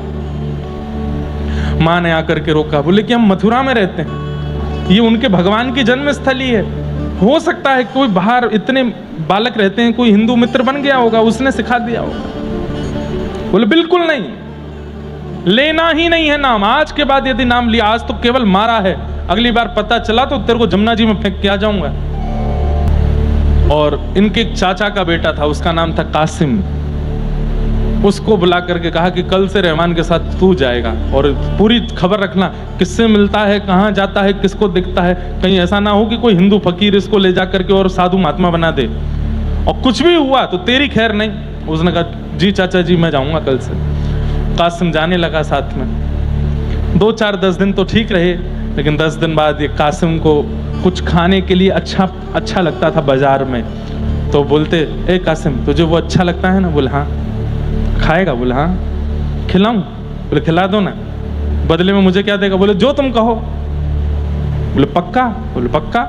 मां ने आकर के रोका। बोले कि हम मथुरा में रहते हैं, ये उनके भगवान की जन्म स्थली है। हो सकता है कोई बाहर, इतने बालक रहते हैं, कोई हिंदू मित्र बन गया होगा, उसने सिखा दिया होगा। बोले बिल्कुल नहीं, लेना ही नहीं है नाम। आज के बाद यदि नाम लिया, आज तो केवल मारा है, अगली बार पता चला तो तेरे को जमुना जी में फेंक के आ जाऊंगा। और इनके एक चाचा का बेटा था, उसका नाम था कासिम। उसको बुला करके कहा कि कल से रहमान के साथ तू जाएगा और पूरी खबर रखना, किससे मिलता है, कहाँ जाता है, किसको दिखता है, कहीं ऐसा ना हो कि कोई हिंदू फकीर इसको ले जा करके और साधु महात्मा बना दे, और कुछ भी हुआ तो तेरी खैर नहीं। उसने कहा जी चाचा जी मैं जाऊंगा कल से। कासिम जाने लगा साथ में। 2-4-10 दिन तो ठीक रहे, लेकिन 10 दिन बाद ये कासिम को कुछ खाने के लिए अच्छा लगता था बाजार में। तो बोलते ए कासिम तुझे वो अच्छा लगता है ना? बोले हाँ। खाएगा? बोले हाँ। खिलाऊं? बोले खिला दो ना। बदले में मुझे क्या देगा? बोले जो तुम कहो। बोले पक्का? बोले पक्का।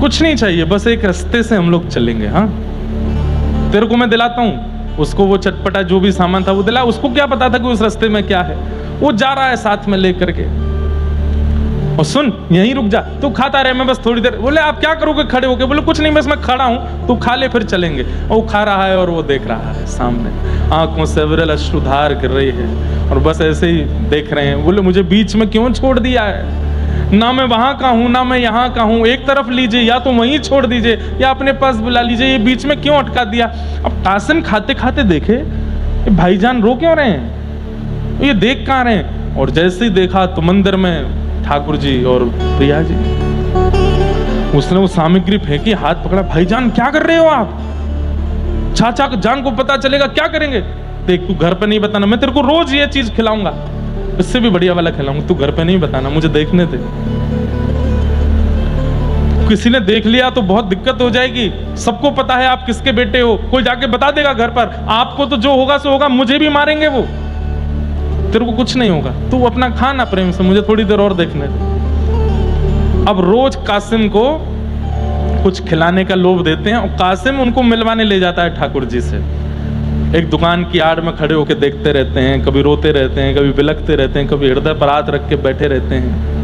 कुछ नहीं चाहिए, बस एक रास्ते से हम लोग चलेंगे। हाँ तेरे को मैं दिलाता हूं। उसको वो चटपटा जो भी सामान था वो दिला। उसको क्या पता था कि उस रास्ते में क्या है, वो जा रहा है साथ में लेकर के। और सुन यहीं रुक जा, तू खाता रहे, मैं बस थोड़ी देर। बोले आप क्या करोगे खड़े होके? बोले कुछ नहीं, बस मैं खड़ा हूं, तू खा ले फिर चलेंगे। और वो खा रहा है और वो देख रहा है सामने, आंखों से विरल अश्रुधार गिर रही है और बस ऐसे ही देख रहे हैं। बोले मुझे बीच में क्यों छोड़ दिया है? ना मैं वहां का हूं ना मैं यहाँ का हूं, एक तरफ लीजिए या तो वहीं छोड़ दीजिए या अपने पास बुला लीजिए, ये बीच में क्यों अटका दिया? अब कासिम खाते खाते देखे भाईजान रो क्यों रहे हैं, ये देख कहाँ रहे हैं। और जैसे ही देखा तो मंदिर में ठाकुर जी और प्रिया जी। उसने वो सामग्री फेंकी, हाथ पकड़ा। भाईजान क्या कर रहे हो आप? चाचा जान को पता चलेगा क्या करेंगे? देख तू घर पे नहीं बताना, मैं तेरे को रोज ये चीज खिलाऊंगा, इससे भी बढ़िया वाला खिलाऊंगा, तू घर पे नहीं बताना, मुझे देखने दे। किसी ने देख लिया तो बहुत दिक्कत हो जाएगी। सबको पता है आप किसके बेटे हो, कोई जाके बता देगा घर पर, आपको तो जो होगा सो होगा, मुझे भी मारेंगे वो, तेरे को कुछ नहीं होगा, तू अपना खाना प्रेम से, मुझे थोड़ी देर और देखने दे। अब रोज कासिम को कुछ खिलाने का लोभ देते हैं और कासिम उनको मिलवाने ले जाता है ठाकुर जी से। एक दुकान की आड़ में खड़े होकर देखते रहते हैं, कभी रोते रहते हैं, कभी बिलखते रहते हैं, कभी हृदय पर हाथ रख के बैठे रहते हैं।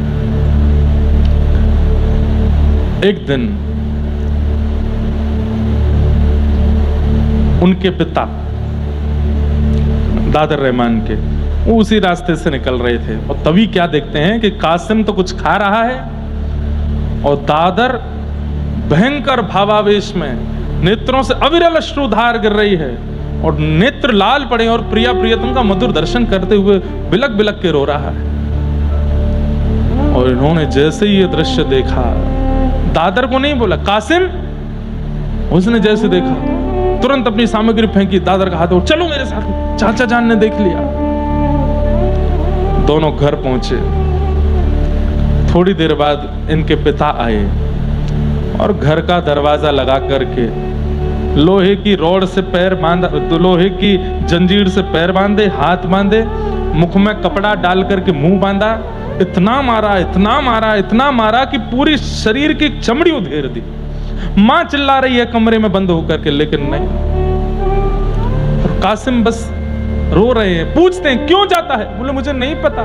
एक दिन उनके पिता दादर रहमान के वो उसी रास्ते से निकल रहे थे और तभी क्या देखते हैं कि कासिम तो कुछ खा रहा है और दादर भयंकर भावावेश में नेत्रों से अविरल अश्रुधार गिर रही है और नेत्र लाल पड़े और प्रिया प्रियतम का मधुर दर्शन करते हुए बिलक बिलक के रो रहा है। और इन्होंने जैसे ही ये दृश्य देखा, दादर को नहीं बोला, कासिम, उसने जैसे देखा तुरंत अपनी सामग्री फेंकी, दादर का हाथ और चलो मेरे साथ। चाचा जान ने देख लिया। दोनों घर पहुंचे। थोड़ी देर बाद इनके पिता आए और घर का दरवाजा लगा करके लोहे की रॉड से पैर बांधा, लोहे की जंजीर से पैर बांधे, हाथ बांधे, मुख में कपड़ा डाल करके मुंह बांधा। इतना मारा, इतना मारा, इतना मारा कि पूरी शरीर की चमड़ी उधेड़ दी। मां चिल्ला रही है कमरे में बंद होकर के, लेकिन नहीं, कासिम बस रो रहे हैं। पूछते हैं क्यों जाता है? बोले मुझे नहीं पता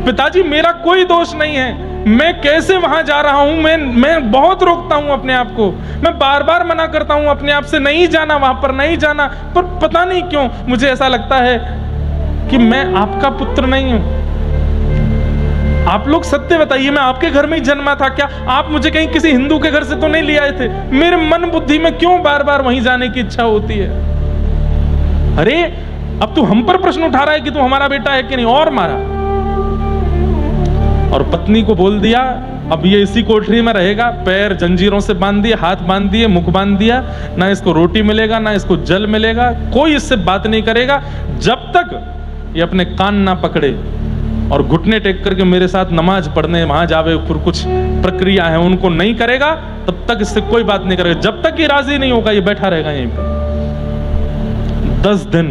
पिताजी, मेरा कोई दोष नहीं है, मैं कैसे वहां जा रहा हूं, मैं बहुत रोकता हूं अपने आप को, मैं बार बार मना करता हूं अपने आप से नहीं जाना, वहां पर नहीं जाना, पर पता नहीं क्यों मुझे ऐसा लगता है कि मैं आपका पुत्र नहीं हूं। आप लोग सत्य बताइए, मैं आपके घर में ही जन्मा था क्या? आप मुझे कहीं किसी हिंदू के घर से तो नहीं ले आए थे? मेरे मन बुद्धि में क्यों बार बार वहीं जाने की इच्छा होती है? अरे अब तू हम पर प्रश्न उठा रहा है कि तू हमारा बेटा है कि नहीं, और मारा। और पत्नी को बोल दिया अब ये इसी कोठरी में रहेगा, पैर जंजीरों से बांध दिए, हाथ बांध दिए, मुख बांध दिया, ना इसको रोटी मिलेगा ना इसको जल मिलेगा, कोई इससे बात नहीं करेगा जब तक ये अपने कान ना पकड़े और घुटने टेक करके मेरे साथ नमाज पढ़ने वहां जावे, फिर कुछ प्रक्रिया है उनको नहीं करेगा, तब तक इससे कोई बात नहीं करेगा। जब तक ये राजी नहीं होगा ये बैठा रहेगा यहीं पे। 10 दिन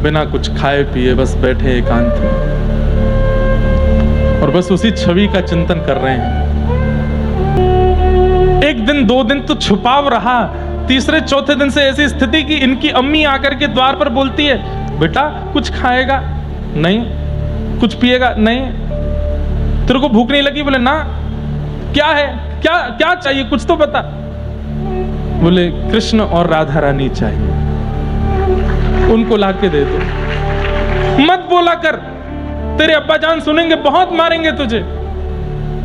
बिना कुछ खाए पिए बस बैठे एकांत में और बस उसी छवि का चिंतन कर रहे हैं। 1 दिन 2 दिन तो छुपाव रहा, तीसरे चौथे दिन से ऐसी स्थिति कि इनकी अम्मी आकर के द्वार पर बोलती है, बेटा कुछ खाएगा? नहीं। कुछ पिएगा? नहीं। तेरे को भूख नहीं लगी? बोले ना। क्या है, क्या क्या चाहिए, कुछ तो बता। बोले कृष्ण और राधा रानी चाहिए, उनको लाके दे दो। मत बोला कर, तेरे अब्बा जान सुनेंगे, बहुत मारेंगे तुझे।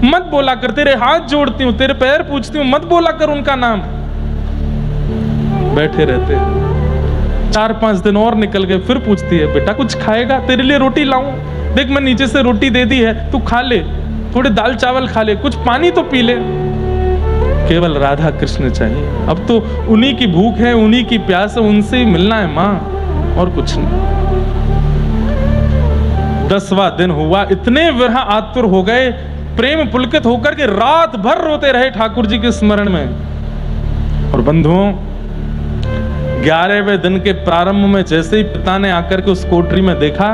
मत बोला कर, तेरे हाथ जोड़ती हूं, तेरे पैर पूछती हूं, मत बोला कर उनका नाम। बैठे रहते 4-5 दिन और निकल गए, फिर पूछती है, बेटा कुछ खाएगा? तेरे लिए रोटी लाऊं? देख मैं नीचे से रोटी दे दी है, तू खा ले, थोड़े दाल चावल खा ले, कुछ पानी तो पी ले। केवल राधा कृष्ण चाहिए, अब तो उन्हीं की भूख है, उन्हीं की प्यास है, उनसे ही मिलना है मां, और कुछ नहीं। 10वां दिन हुआ, इतने विरह आतुर हो गए, प्रेम पुलकित होकर के रात भर रोते रहे ठाकुर जी के स्मरण में। और बंधुओं 11वें दिन के प्रारंभ में जैसे ही पिता ने आकर के उस कोठरी में देखा,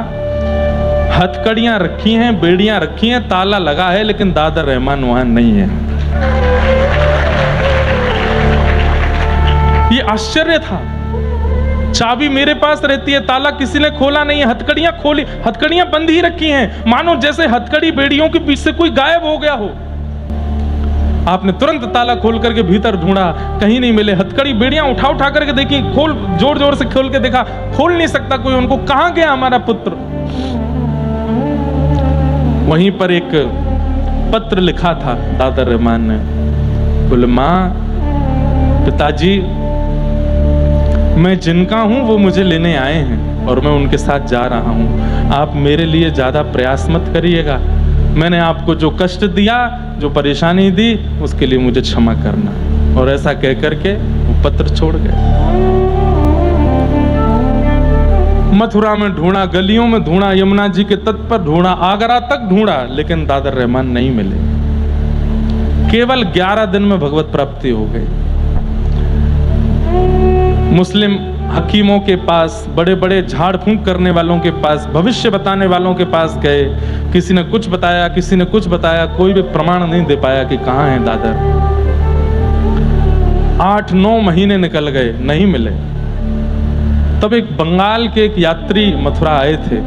हथकड़ियां रखी हैं, बेड़ियां रखी हैं, ताला लगा है, लेकिन दादा रहमान वहां नहीं है। ये आश्चर्य था। चाबी मेरे पास रहती है, ताला किसी ने खोला नहीं है, हथकड़ियां खोली, हथकड़ियां बंद ही रखी हैं, मानो जैसे हथकड़ी बेड़ियों के बीच से कोई गायब हो गया हो। आपने तुरंत ताला खोल करके भीतर ढूंढा, कहीं नहीं मिले। हथकड़ी बेड़ियां उठा करके देखी, खोल जोर जोर से खोल के देखा, खोल नहीं सकता कोई उनको। कहां गया हमारा पुत्र? वहीं पर एक पत्र लिखा था दादा रहमान ने। बोले मां, पिताजी, मैं जिनका हूं वो मुझे लेने आए हैं और मैं उनके साथ जा रहा हूं। आप मेरे लिए ज्यादा प्रयास मत करिएगा। मैंने आपको जो कष्ट दिया, जो परेशानी दी, उसके लिए मुझे क्षमा करना। और ऐसा कह करके वो पत्र छोड़ गए। मथुरा में ढूंढा, गलियों में ढूंढा, यमुना जी के तट पर ढूंढा, आगरा तक ढूंढा, लेकिन दादा रहमान नहीं मिले। केवल 11 दिन में भगवत प्राप्ति हो गई। मुस्लिम हकीमों के पास, बड़े बड़े झाड़ फूंक करने वालों के पास, भविष्य बताने वालों के पास गए, किसी ने कुछ बताया, किसी ने कुछ बताया, कोई भी प्रमाण नहीं दे पाया कि कहां है दादा। 8-9 महीने निकल गए, नहीं मिले। तब एक बंगाल के एक यात्री मथुरा आए थे।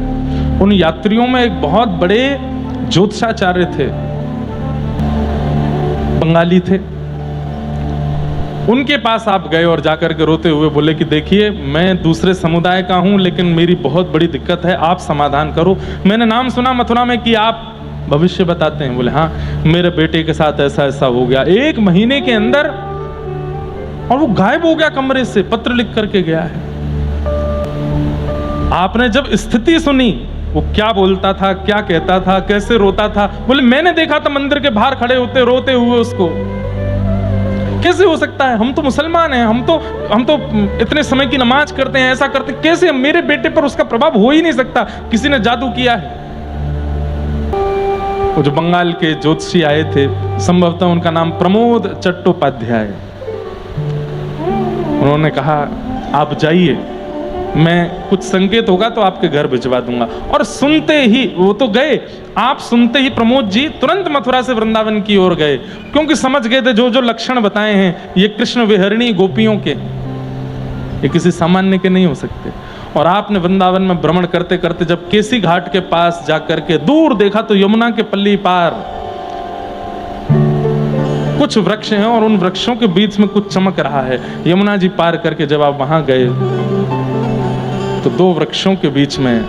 उन यात्रियों में एक बहुत बड़े ज्योतिषाचार्य थे, बंगाली थे। उनके पास आप गए और जाकर के रोते हुए बोले कि देखिए, मैं दूसरे समुदाय का हूं, लेकिन मेरी बहुत बड़ी दिक्कत है, आप समाधान करो। मैंने नाम सुना मथुरा में कि आप भविष्य बताते हैं। बोले हाँ, मेरे बेटे के साथ ऐसा ऐसा हो गया 1 महीने के अंदर, और वो गायब हो गया कमरे से, पत्र लिख करके गया है। आपने जब स्थिति सुनी, वो क्या बोलता था, क्या कहता था, कैसे रोता था। बोले मैंने देखा था मंदिर के बाहर खड़े होते रोते हुए उसको। कैसे हो सकता है, हम तो मुसलमान हैं, हम तो इतने समय की नमाज करते हैं, ऐसा करते, कैसे मेरे बेटे पर उसका प्रभाव हो ही नहीं सकता, किसी ने जादू किया है। वो जो बंगाल के ज्योतिषी आए थे, संभवतः उनका नाम प्रमोद चट्टोपाध्याय, उन्होंने कहा आप जाइए, मैं कुछ संकेत होगा तो आपके घर भिजवा दूंगा। और सुनते ही वो तो गए, आप सुनते ही प्रमोद जी तुरंत मथुरा से वृंदावन की ओर गए, क्योंकि समझ गए थे जो जो लक्षण बताए हैं ये कृष्ण विहरणी गोपियों के। ये किसी सामान्य के नहीं हो सकते। और आपने वृंदावन में भ्रमण करते करते जब केसी घाट के पास जाकर के दूर देखा तो यमुना के पल्ली पार कुछ वृक्ष हैं और उन वृक्षों के बीच में कुछ चमक रहा है। यमुना जी पार करके जब आप वहां गए तो दो वृक्षों के बीच में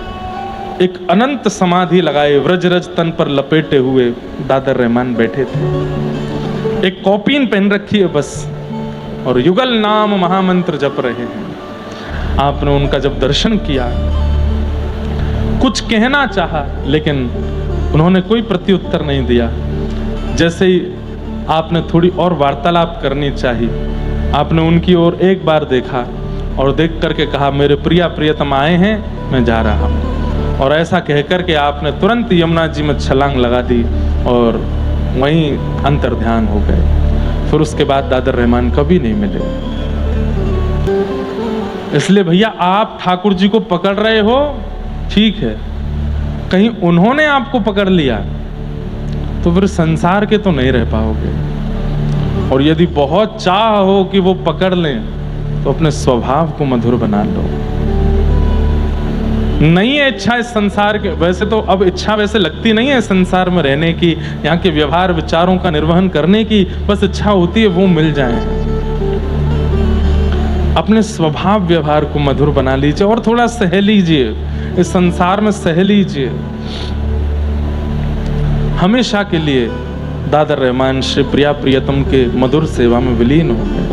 एक अनंत समाधि लगाए व्रजरज तन पर लपेटे हुए दादर रहमान बैठे थे। एक कॉपीन पहन रखी है बस, और युगल नाम महामंत्र जप रहे हैं। आपने उनका जब दर्शन किया, कुछ कहना चाहा लेकिन उन्होंने कोई प्रत्युत्तर नहीं दिया। जैसे ही आपने थोड़ी और वार्तालाप करनी चाहिए, आपने उनकी ओर एक बार देखा और देख करके कहा, मेरे प्रिया प्रियतम आए हैं, मैं जा रहा हूं। और ऐसा कहकर के आपने तुरंत यमुना जी में छलांग लगा दी और वहीं अंतर ध्यान हो गए। फिर उसके बाद दादर रहमान कभी नहीं मिले। इसलिए भैया आप ठाकुर जी को पकड़ रहे हो, ठीक है, कहीं उन्होंने आपको पकड़ लिया तो फिर संसार के तो नहीं रह पाओगे। और यदि बहुत चाह हो कि वो पकड़ लें तो अपने स्वभाव को मधुर बना लो। नहीं है इच्छा इस संसार के, वैसे तो अब इच्छा वैसे लगती नहीं है संसार में रहने की, यहाँ के व्यवहार विचारों का निर्वहन करने की, बस इच्छा होती है वो मिल जाए। अपने स्वभाव व्यवहार को मधुर बना लीजिए और थोड़ा सह लीजिए, इस संसार में सह लीजिए। हमेशा के लिए दादर रहमान श्री प्रिया प्रियतम के मधुर सेवा में विलीन हो गए।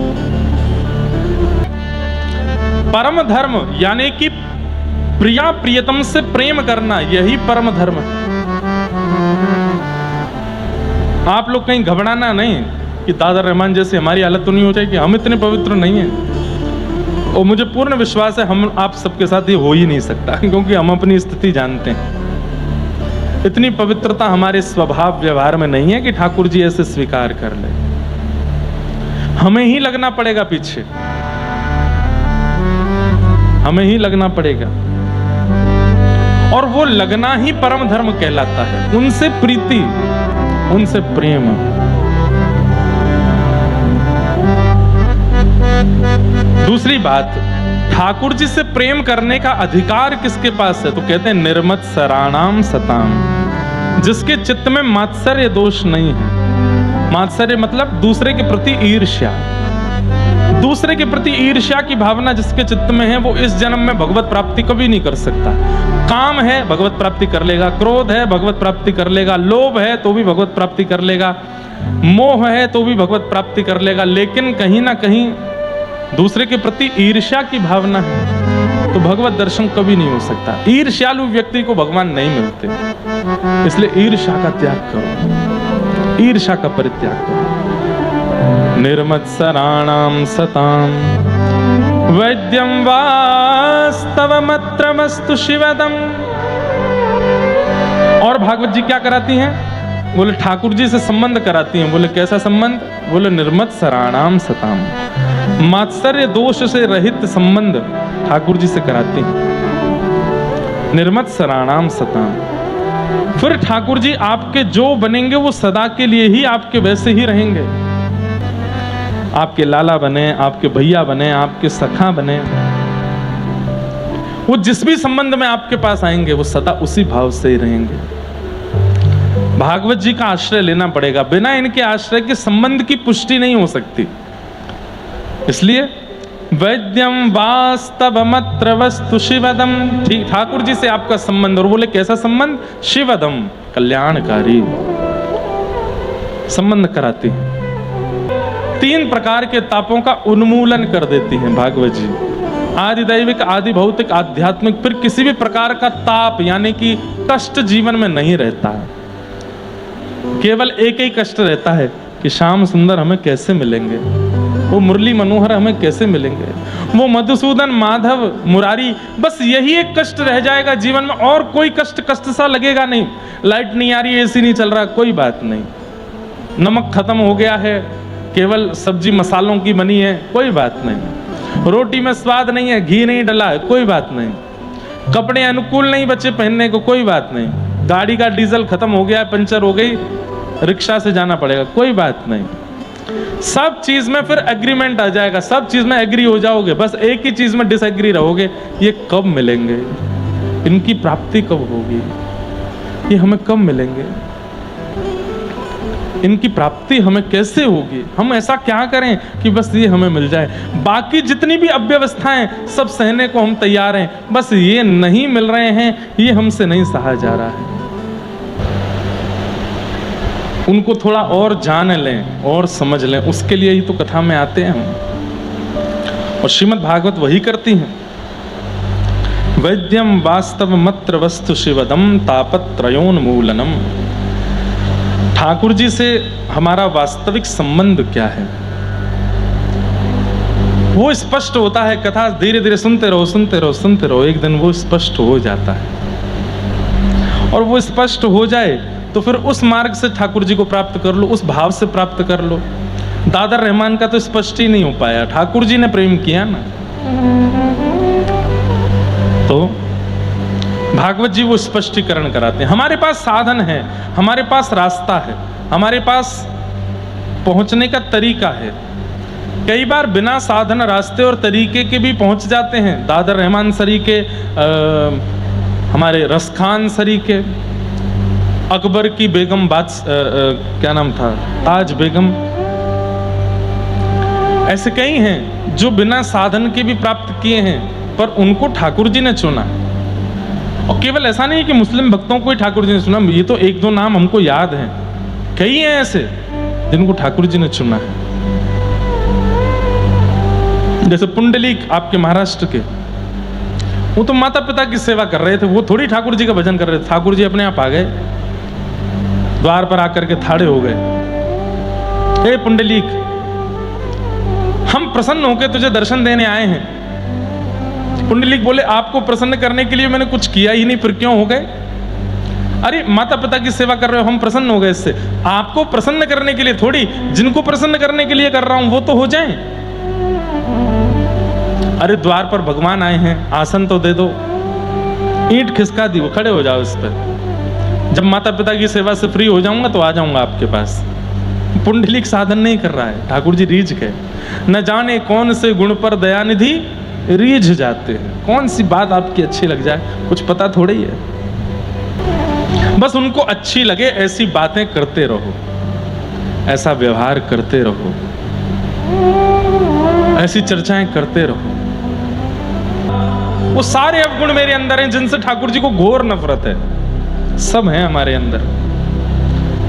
परम धर्म यानी कि प्रिया प्रियतम से प्रेम करना, यही परम धर्म है। आप लोग कहीं घबराना नहीं कि दादर रहमान जैसे हमारी हालत तो नहीं हो जाएगी, हम इतने पवित्र नहीं हैं। और मुझे पूर्ण विश्वास है हम आप सबके साथ ये हो ही नहीं सकता, क्योंकि हम अपनी स्थिति जानते हैं। इतनी पवित्रता हमारे स्वभाव व्यवहार में नहीं है कि ठाकुर जी ऐसे स्वीकार कर ले। हमें ही लगना पड़ेगा पीछे, हमें ही लगना पड़ेगा। और वो लगना ही परम धर्म कहलाता है। उनसे प्रीति, उनसे प्रेम। दूसरी बात, ठाकुर जी से प्रेम करने का अधिकार किसके पास है? तो कहते हैं निर्मत सराणाम सताम, जिसके चित्त में मात्सर्य दोष नहीं है। मात्सर्य मतलब दूसरे के प्रति ईर्ष्या, दूसरे के प्रति ईर्ष्या की भावना जिसके चित्त में है, वो इस जन्म में भगवत प्राप्ति कभी नहीं कर सकता। काम है भगवत प्राप्ति कर लेगा, क्रोध है भगवत प्राप्ति कर लेगा, लोभ है तो भी भगवत प्राप्ति कर लेगा, मोह है तो भी भगवत प्राप्ति कर लेगा। लेकिन कहीं ना कहीं दूसरे के प्रति ईर्ष्या की भावना है तो भगवत दर्शन कभी नहीं हो सकता। ईर्ष्यालु व्यक्ति को भगवान नहीं मिलते। इसलिए ईर्ष्या का त्याग करो, ईर्ष्या का परित्याग करो। निर्मत्सराणाम सताम वैद्यम वास्तवमत्रमस्तु शिवदम। और भागवत जी क्या कराती हैं? बोले ठाकुर जी से संबंध कराती हैं। बोले कैसा संबंध? बोले निर्मत्सराणाम सताम, मात्सर्य दोष से रहित संबंध ठाकुर जी से कराती हैं। निर्मत्सराणाम सताम। फिर ठाकुर जी आपके जो बनेंगे वो सदा के लिए ही आपके वैसे ही रहेंगे। आपके लाला बने, आपके भैया बने, आपके सखा बने, वो जिस भी संबंध में आपके पास आएंगे वो सदा उसी भाव से ही रहेंगे। भागवत जी का आश्रय लेना पड़ेगा। बिना इनके आश्रय के संबंध की पुष्टि नहीं हो सकती। इसलिए वैद्यम वास्तवमत्र वस्तु शिवदम, ठीक ठाकुर जी से आपका संबंध। और बोले कैसा संबंध? शिवदम, कल्याणकारी संबंध कराती है। 3 प्रकार के तापों का उन्मूलन कर देती हैं भागवत जी। आदि दैविक, आदि भौतिक, आध्यात्मिक। फिर किसी भी प्रकार का ताप यानी कि कष्ट जीवन में नहीं रहता है। केवल एक ही कष्ट रहता है कि श्याम सुंदर हमें कैसे मिलेंगे, वो मुरली मनोहर हमें कैसे मिलेंगे, वो मधुसूदन, माधव, मुरारी। बस यही एक कष्ट रह जाएगा जीवन में, और कोई कष्ट सा लगेगा नहीं। लाइट नहीं आ रही, एसी नहीं चल रहा, कोई बात नहीं। नमक खत्म हो गया है, केवल सब्जी मसालों की बनी है, कोई बात नहीं। रोटी में स्वाद नहीं है, घी नहीं डला है, कोई बात नहीं। कपड़े अनुकूल नहीं बचे पहनने को, कोई बात नहीं। गाड़ी का डीजल खत्म हो गया है, पंचर हो गई, रिक्शा से जाना पड़ेगा, कोई बात नहीं। सब चीज में फिर एग्रीमेंट आ जाएगा, सब चीज में एग्री हो जाओगे, बस एक ही चीज में डिसएग्री रहोगे। ये कब मिलेंगे, इनकी प्राप्ति कब होगी, ये हमें कब मिलेंगे, इनकी प्राप्ति हमें कैसे होगी, हम ऐसा क्या करें कि बस ये हमें मिल जाए। बाकी जितनी भी अव्यवस्थाएं सब सहने को हम तैयार हैं, बस ये नहीं मिल रहे हैं, ये हमसे नहीं सहा जा रहा है। उनको थोड़ा और जान लें और समझ लें, उसके लिए ही तो कथा में आते हैं हम। और श्रीमद् भागवत वही करती हैं। वैद्यम वास्तव मत्र वस्तु शिवदम तापत्रयोन्मूलनम। ठाकुर जी से हमारा वास्तविक संबंध क्या है वो स्पष्ट होता है। कथा धीरे धीरे सुनते रहो, सुनते रहो, सुनते रहो, एक दिन वो स्पष्ट हो जाता है। और वो स्पष्ट हो जाए तो फिर उस मार्ग से ठाकुर जी को प्राप्त कर लो, उस भाव से प्राप्त कर लो। दादर रहमान का तो स्पष्ट ही नहीं हो पाया, ठाकुर जी ने प्रेम किया ना। तो भागवत जी वो स्पष्टीकरण कराते हैं। हमारे पास साधन है, हमारे पास रास्ता है, हमारे पास पहुंचने का तरीका है। कई बार बिना साधन रास्ते और तरीके के भी पहुंच जाते हैं। दादर रहमान सरीके, हमारे रसखान सरीके, अकबर की बेगम क्या नाम था, ताज बेगम, ऐसे कई हैं जो बिना साधन के भी प्राप्त किए हैं, पर उनको ठाकुर जी ने चुना। और केवल ऐसा नहीं कि मुस्लिम भक्तों को ही ठाकुर जी ने चुना, ये तो एक दो नाम हमको याद हैं, कई हैं ऐसे जिनको ठाकुर जी ने चुना है। जैसे पुंडलीक आपके महाराष्ट्र के, वो तो माता पिता की सेवा कर रहे थे, वो थोड़ी ठाकुर जी का भजन कर रहे थे। ठाकुर जी अपने आप आ गए, द्वार पर आकर के थाड़े हो गए, हे पुंडलीक, हम प्रसन्न होकर तुझे दर्शन देने आए हैं। पुंडलीक बोले, आपको प्रसन्न करने के लिए मैंने कुछ किया ही नहीं, फिर क्यों हो गए? अरे माता पिता की सेवा कर रहे हो, हम प्रसन्न हो गए इससे। आपको प्रसन्न करने के लिए थोड़ी, जिनको प्रसन्न करने के लिए कर रहा हूं वो तो हो जाएं। अरे द्वार पर भगवान आए हैं, आसन तो दे दो। ईंट खिसका दी, वो खड़े हो जाओ इस पर। जब माता पिता की सेवा से फ्री हो जाऊंगा तो आ जाऊंगा आपके पास। पुंडलीक साधन नहीं कर रहा है, ठाकुर जी रीझ गए। न जाने कौन से गुण पर दयानिधि रीझ जाते हैं। कौन सी बात आपकी अच्छी लग जाए, कुछ पता थोड़ा ही है। बस उनको अच्छी लगे ऐसी बातें करते रहो, ऐसा व्यवहार करते रहो, ऐसी चर्चाएं करते रहो। वो सारे अवगुण मेरे अंदर हैं जिनसे ठाकुर जी को घोर नफरत है, सब हैं हमारे अंदर।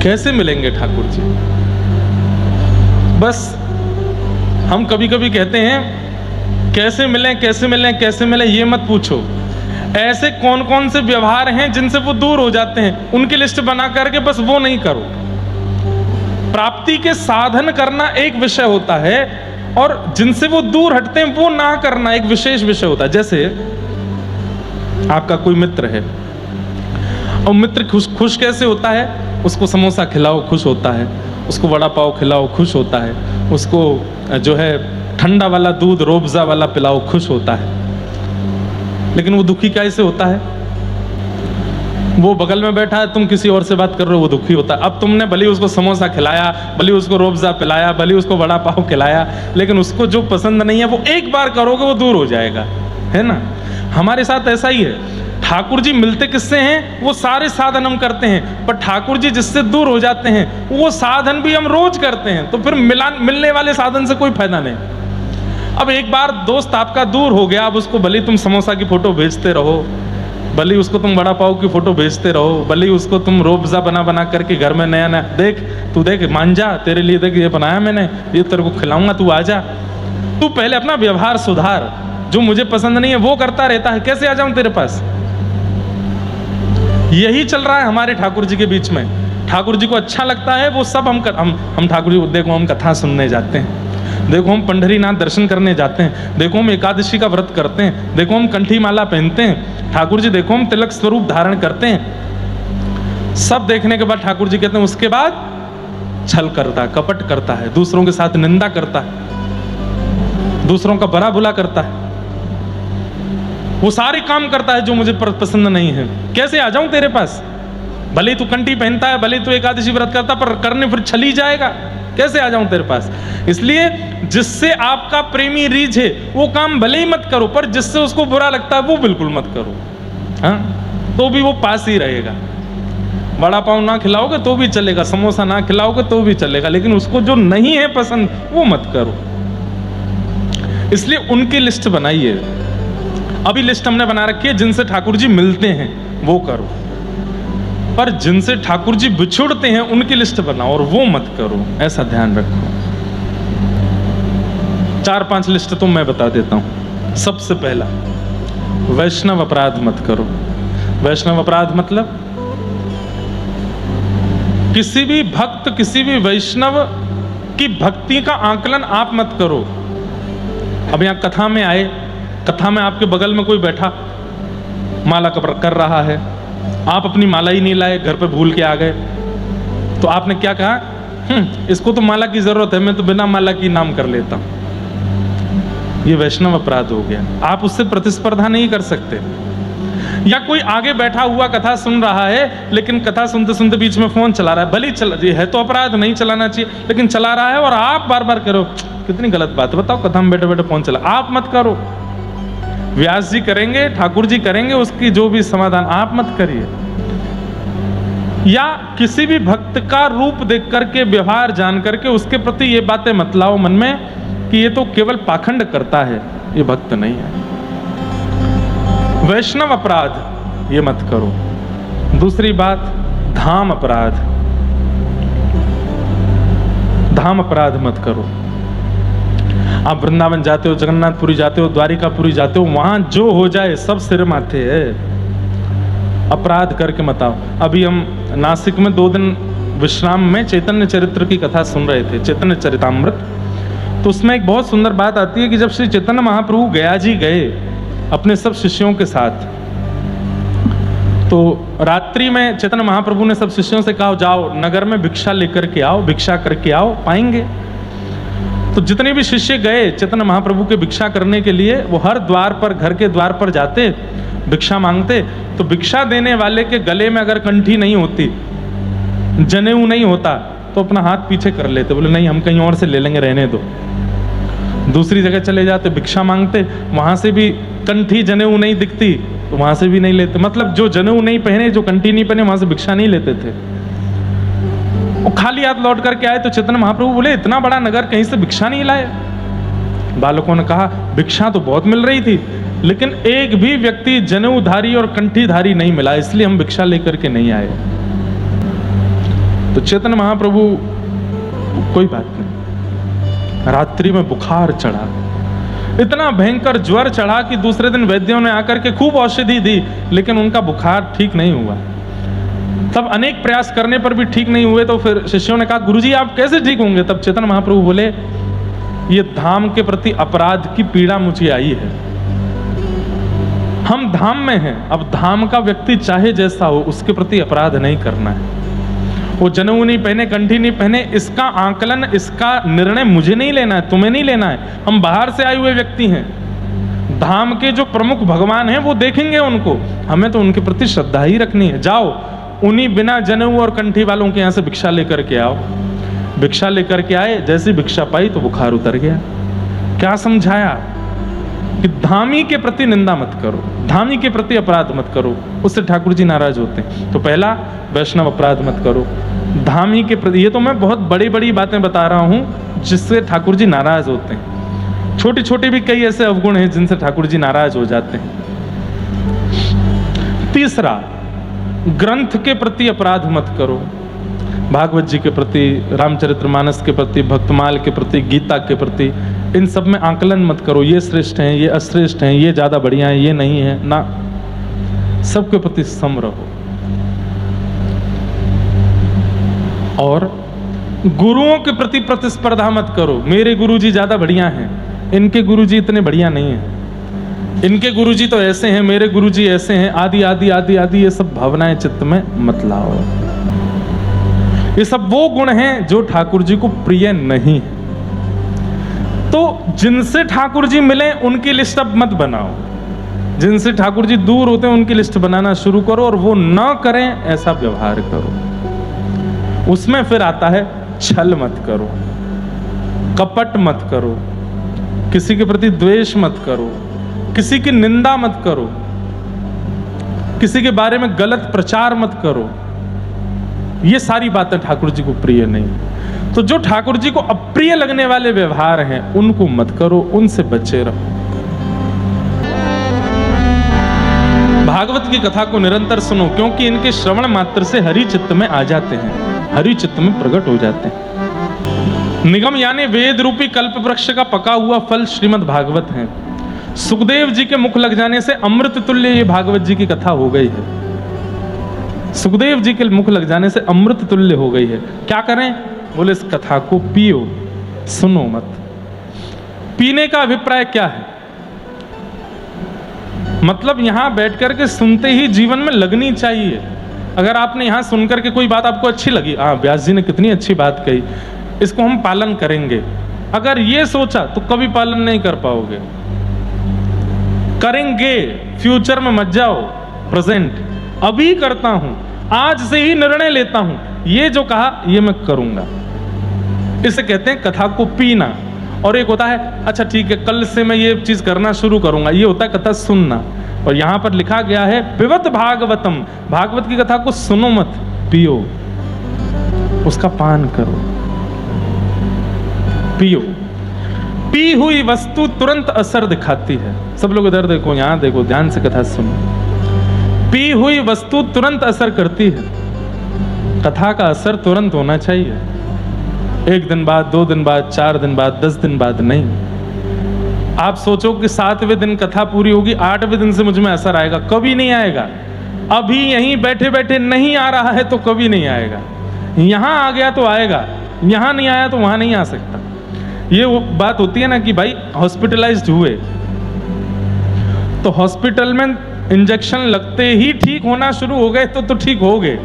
कैसे मिलेंगे ठाकुर जी? बस हम कभी कभी कहते हैं कैसे मिलें, कैसे मिलें, कैसे मिलें, ये मत पूछो। ऐसे कौन कौन से व्यवहार हैं जिनसे वो दूर हो जाते हैं, उनकी लिस्ट बना करके बस वो नहीं करो। प्राप्ति के साधन करना एक विषय होता है, और जिनसे वो दूर हटते हैं वो ना करना एक विशेष विषय होता है। जैसे आपका कोई मित्र है, और मित्र खुश कैसे होता है? उसको समोसा खिलाओ, खुश होता है। उसको वड़ा पाव खिलाओ, खुश होता है। उसको जो है ठंडा वाला दूध रोबजा वाला पिलाओ, खुश होता है। लेकिन वो दुखी कैसे होता है? वो बगल में बैठा है, तुम किसी और से बात कर रहे हो, वो दुखी होता है। अब तुमने भले उसको समोसा खिलाया, भले उसको रोबजा पिलाया, भले उसको वड़ा पाव खिलाया, लेकिन उसको जो पसंद नहीं है वो एक बार करोगे वो दूर हो जाएगा, है ना? हमारे साथ ऐसा ही है। ठाकुर जी मिलते किससे हैं? वो सारे साधन हम करते हैं, पर ठाकुर जी जिससे दूर हो जाते हैं वो साधन भी हम रोज करते हैं, तो फिर मिलने वाले साधन से कोई फायदा नहीं। अब एक बार दोस्त आपका दूर हो गया, अब उसको भले तुम समोसा की फोटो भेजते रहो, भले उसको तुम वड़ा पाव की फोटो भेजते रहो, भले उसको तुम रोबजा बना बना करके घर में नया नया, देख तू देख मान जा, तेरे लिए देख ये बनाया मैंने, ये तेरे को खिलाऊंगा, तू आ जा। तू पहले अपना व्यवहार सुधार। जो मुझे पसंद नहीं है वो करता रहता है, कैसे आ जाऊं तेरे पास? यही चल रहा है हमारे ठाकुर जी के बीच में। ठाकुर जी को अच्छा लगता है वो सब हम ठाकुर जी को, देखो हम कथा सुनने जाते हैं, देखो हम पंढरीनाथ दर्शन करने जाते हैं, देखो हम एकादशी का व्रत करते हैं, देखो हम कंठी माला पहनते हैं, ठाकुर जी देखो हम तिलक स्वरूप धारण करते हैं। सब देखने के बाद ठाकुर जी कहते हैं उसके बाद छल करता है, कपट करता है, दूसरों के साथ निंदा करता है, दूसरों का बड़ा बुला करता है, वो सारे काम करता है जो मुझे पसंद नहीं है। कैसे आ जाऊं तेरे पास? भले तू कंठी पहनता है, भले तू एकादशी व्रत करता, पर करने फिर छली जाएगा। कैसे आ जाऊं तेरे पास? इसलिए जिससे आपका प्रेमी रीझ है वो काम भले ही मत करो, पर जिससे उसको बुरा लगता है वो बिल्कुल मत करो। हाँ, तो भी वो पास ही रहेगा। बड़ा पाव ना खिलाओगे तो भी चलेगा, समोसा ना खिलाओगे तो भी चलेगा, लेकिन उसको जो नहीं है पसंद वो मत करो। इसलिए उनकी लिस्ट बनाइए। अभी लिस्ट हमने बना रखी है, जिनसे ठाकुर जी मिलते हैं वो करो, पर जिनसे ठाकुर जी बिछुड़ते हैं उनकी लिस्ट बनाओ और वो मत करो। ऐसा ध्यान रखो। 4-5 लिस्ट तो मैं बता देता हूं। सबसे पहला, वैष्णव अपराध मत करो। वैष्णव अपराध मतलब किसी भी भक्त, किसी भी वैष्णव की भक्ति का आकलन आप मत करो। अब यहां कथा में आए, कथा में आपके बगल में कोई बैठा माला कर रहा है, आप अपनी माला ही नहीं लाए, घर पे भूल के आ गए, तो आपने क्या कहा? इसको तो माला की जरूरत है, मैं तो बिना माला की नाम कर लेता हूं। ये वैष्णव अपराध हो गया। आप उससे प्रतिस्पर्धा नहीं कर सकते। या कोई आगे बैठा हुआ कथा सुन रहा है, लेकिन कथा सुनते सुनते बीच में फोन चला रहा है, भले ही है तो अपराध नहीं चलाना चाहिए, लेकिन चला रहा है और आप बार बार करो, कितनी गलत बात है। बताओ, कथा में बैठे बैठे फोन चला, आप मत करो। व्यास जी करेंगे, ठाकुर जी करेंगे, उसकी जो भी समाधान, आप मत करिए। या किसी भी भक्त का रूप देख करके, व्यवहार जान करके उसके प्रति ये बातें मत लाओ मन में कि ये तो केवल पाखंड करता है, ये भक्त नहीं है। वैष्णव अपराध ये मत करो। दूसरी बात, धाम अपराध। धाम अपराध मत करो। आप वृंदावन जाते हो, जगन्नाथपुरी जाते हो, द्वारिकापुरी जाते हो, वहां जो हो जाए सब सिर माथे है। अपराध करके मत आओ। अभी हम नासिक में 2 दिन विश्राम में चैतन्य चरित्र की कथा सुन रहे थे, चैतन्य चरितामृत। तो उसमें एक बहुत सुंदर बात आती है कि जब श्री चैतन्य महाप्रभु गया जी गए अपने सब शिष्यों के साथ, तो रात्रि में चैतन्य महाप्रभु ने सब शिष्यों से कहा, जाओ नगर में भिक्षा लेकर के आओ, भिक्षा करके आओ, पाएंगे। तो जितने भी शिष्य गए चैतन्य महाप्रभु के भिक्षा करने के लिए, वो हर द्वार पर, घर के द्वार पर जाते, भिक्षा मांगते। तो भिक्षा देने वाले के गले में अगर कंठी नहीं होती, जनेऊ नहीं होता, तो अपना हाथ पीछे कर लेते, बोले नहीं हम कहीं और से ले लेंगे, रहने दो। दूसरी जगह चले जाते, भिक्षा मांगते, वहां से भी कंठी जनेऊ नहीं दिखती, तो वहां से भी नहीं लेते। मतलब जो जनेऊ नहीं पहने, जो कंठी नहीं पहने, वहां से भिक्षा नहीं लेते थे। वो खाली हाथ लौट करके आए तो चैतन्य महाप्रभु बोले, इतना बड़ा नगर, कहीं से भिक्षा नहीं लाए? बालकों ने कहा, भिक्षा तो बहुत मिल रही थी, लेकिन एक भी व्यक्ति जनेऊधारी और कंठीधारी नहीं मिला, इसलिए हम भिक्षा लेकर के नहीं आए। तो चैतन्य महाप्रभु, कोई बात नहीं। रात्रि में बुखार चढ़ा, इतना भयंकर ज्वर चढ़ा कि दूसरे दिन वैद्यों ने आकर के खूब औषधि दी, लेकिन उनका बुखार ठीक नहीं हुआ। तब अनेक प्रयास करने पर भी ठीक नहीं हुए, तो फिर शिष्यों ने कहा, गुरुजी आप कैसे ठीक होंगे? तब चैतन्य महाप्रभु बोले, ये धाम के प्रति अपराध की पीड़ा मुझे आई है। हम धाम में हैं, अब धाम का व्यक्ति चाहे जैसा हो, उसके प्रति अपराध नहीं करना है। वो जनेऊ नहीं पहने, कंठी नहीं पहने, इसका आकलन, इसका निर्णय मुझे नहीं लेना है, तुम्हें नहीं लेना है। हम बाहर से आए हुए व्यक्ति हैं, धाम के जो प्रमुख भगवान हैं वो देखेंगे उनको, हमें तो उनके प्रति श्रद्धा ही रखनी है। जाओ उन्हीं बिना जनेऊ और कंठी वालों के यहाँ से भिक्षा लेकर के आओ। भिक्षा लेकर के आए, जैसी भिक्षा पाई तो बुखार उतर गया। क्या समझाया कि धामी के प्रति निंदा मत करो, धामी के प्रति अपराध मत करो, उससे ठाकुर जी नाराज होते हैं। तो पहला, वैष्णव अपराध मत करो। धामी के प्रति, ये तो मैं बहुत बड़ी बड़ी बातें बता रहा हूं जिससे ठाकुर जी नाराज होते हैं। छोटे छोटे भी कई ऐसे अवगुण हैं जिनसे ठाकुर जी नाराज हो जाते हैं। तीसरा, ग्रंथ के प्रति अपराध मत करो। भागवत जी के प्रति, रामचरितमानस के प्रति, भक्तमाल के प्रति, गीता के प्रति, इन सब में आकलन मत करो, ये श्रेष्ठ हैं, ये अश्रेष्ठ हैं, ये ज्यादा बढ़िया है, ये नहीं है ना। सबके प्रति सम रहो। और गुरुओं के प्रति प्रतिस्पर्धा मत करो। मेरे गुरुजी ज्यादा बढ़िया हैं, इनके गुरुजी इतने बढ़िया नहीं हैं, इनके गुरुजी तो ऐसे हैं, मेरे गुरुजी ऐसे हैं, आदि आदि आदि आदि, ये सब भावनाएं चित्त में मत लाओ। ये सब वो गुण हैं जो ठाकुर जी को प्रिय नहीं है। तो जिनसे ठाकुर जी मिले उनकी लिस्ट अब मत बनाओ, जिनसे ठाकुर जी दूर होते हैं उनकी लिस्ट बनाना शुरू करो, और वो ना करें ऐसा व्यवहार करो। उसमें फिर आता है छल मत करो, कपट मत करो, किसी के प्रति द्वेष मत करो, किसी की निंदा मत करो, किसी के बारे में गलत प्रचार मत करो। ये सारी बातें ठाकुर जी को प्रिय नहीं। तो जो ठाकुर जी को अप्रिय लगने वाले व्यवहार हैं उनको मत करो, उनसे बचे रहो। भागवत की कथा को निरंतर सुनो, क्योंकि इनके श्रवण मात्र से हरि चित्त में आ जाते हैं, हरि चित्त में प्रकट हो जाते हैं। निगम यानी वेद रूपी कल्प वृक्ष का पका हुआ फल श्रीमद् भागवत है। सुखदेव जी के मुख लग जाने से अमृत तुल्य ये भागवत जी की कथा हो गई है। सुखदेव जी के मुख लग जाने से अमृत तुल्य हो गई है। क्या करें? बोले इस कथा को पियो, सुनो मत। पीने का अभिप्राय क्या है? मतलब यहां बैठ करके सुनते ही जीवन में लगनी चाहिए। अगर आपने यहां सुनकर के कोई बात आपको अच्छी लगी, व्यास जी ने कितनी अच्छी बात कही, इसको हम पालन करेंगे, अगर ये सोचा तो कभी पालन नहीं कर पाओगे। करेंगे, फ्यूचर में मत जाओ, प्रेजेंट अभी करता हूं, आज से ही निर्णय लेता हूं, ये जो कहा ये मैं करूंगा। इसे कहते हैं कथा को पीना। और एक होता है अच्छा ठीक है कल से मैं ये चीज करना शुरू करूंगा, ये होता है कथा सुनना। और यहां पर लिखा गया है पिबत भागवतम, भागवत की कथा को सुनो मत, पियो, उसका पान करो, पियो। पी हुई वस्तु तुरंत असर दिखाती है। सब लोग इधर देखो, यहां देखो, ध्यान से कथा सुनो। पी हुई वस्तु तुरंत असर करती है। कथा का असर तुरंत होना चाहिए, 1 दिन बाद, 2 दिन बाद, 4 दिन बाद, 10 दिन बाद नहीं। आप सोचो कि 7वें दिन कथा पूरी होगी, 8वें दिन से मुझ में असर आएगा, कभी नहीं आएगा। अभी यहीं बैठे बैठे नहीं आ रहा है तो कभी नहीं आएगा। यहां आ गया तो आएगा, यहां नहीं आया तो वहां नहीं आ सकता। ये वो बात होती है ना कि भाई हॉस्पिटलाइज्ड हुए तो हॉस्पिटल में इंजेक्शन लगते ही ठीक होना शुरू हो गए तो ठीक हो गए।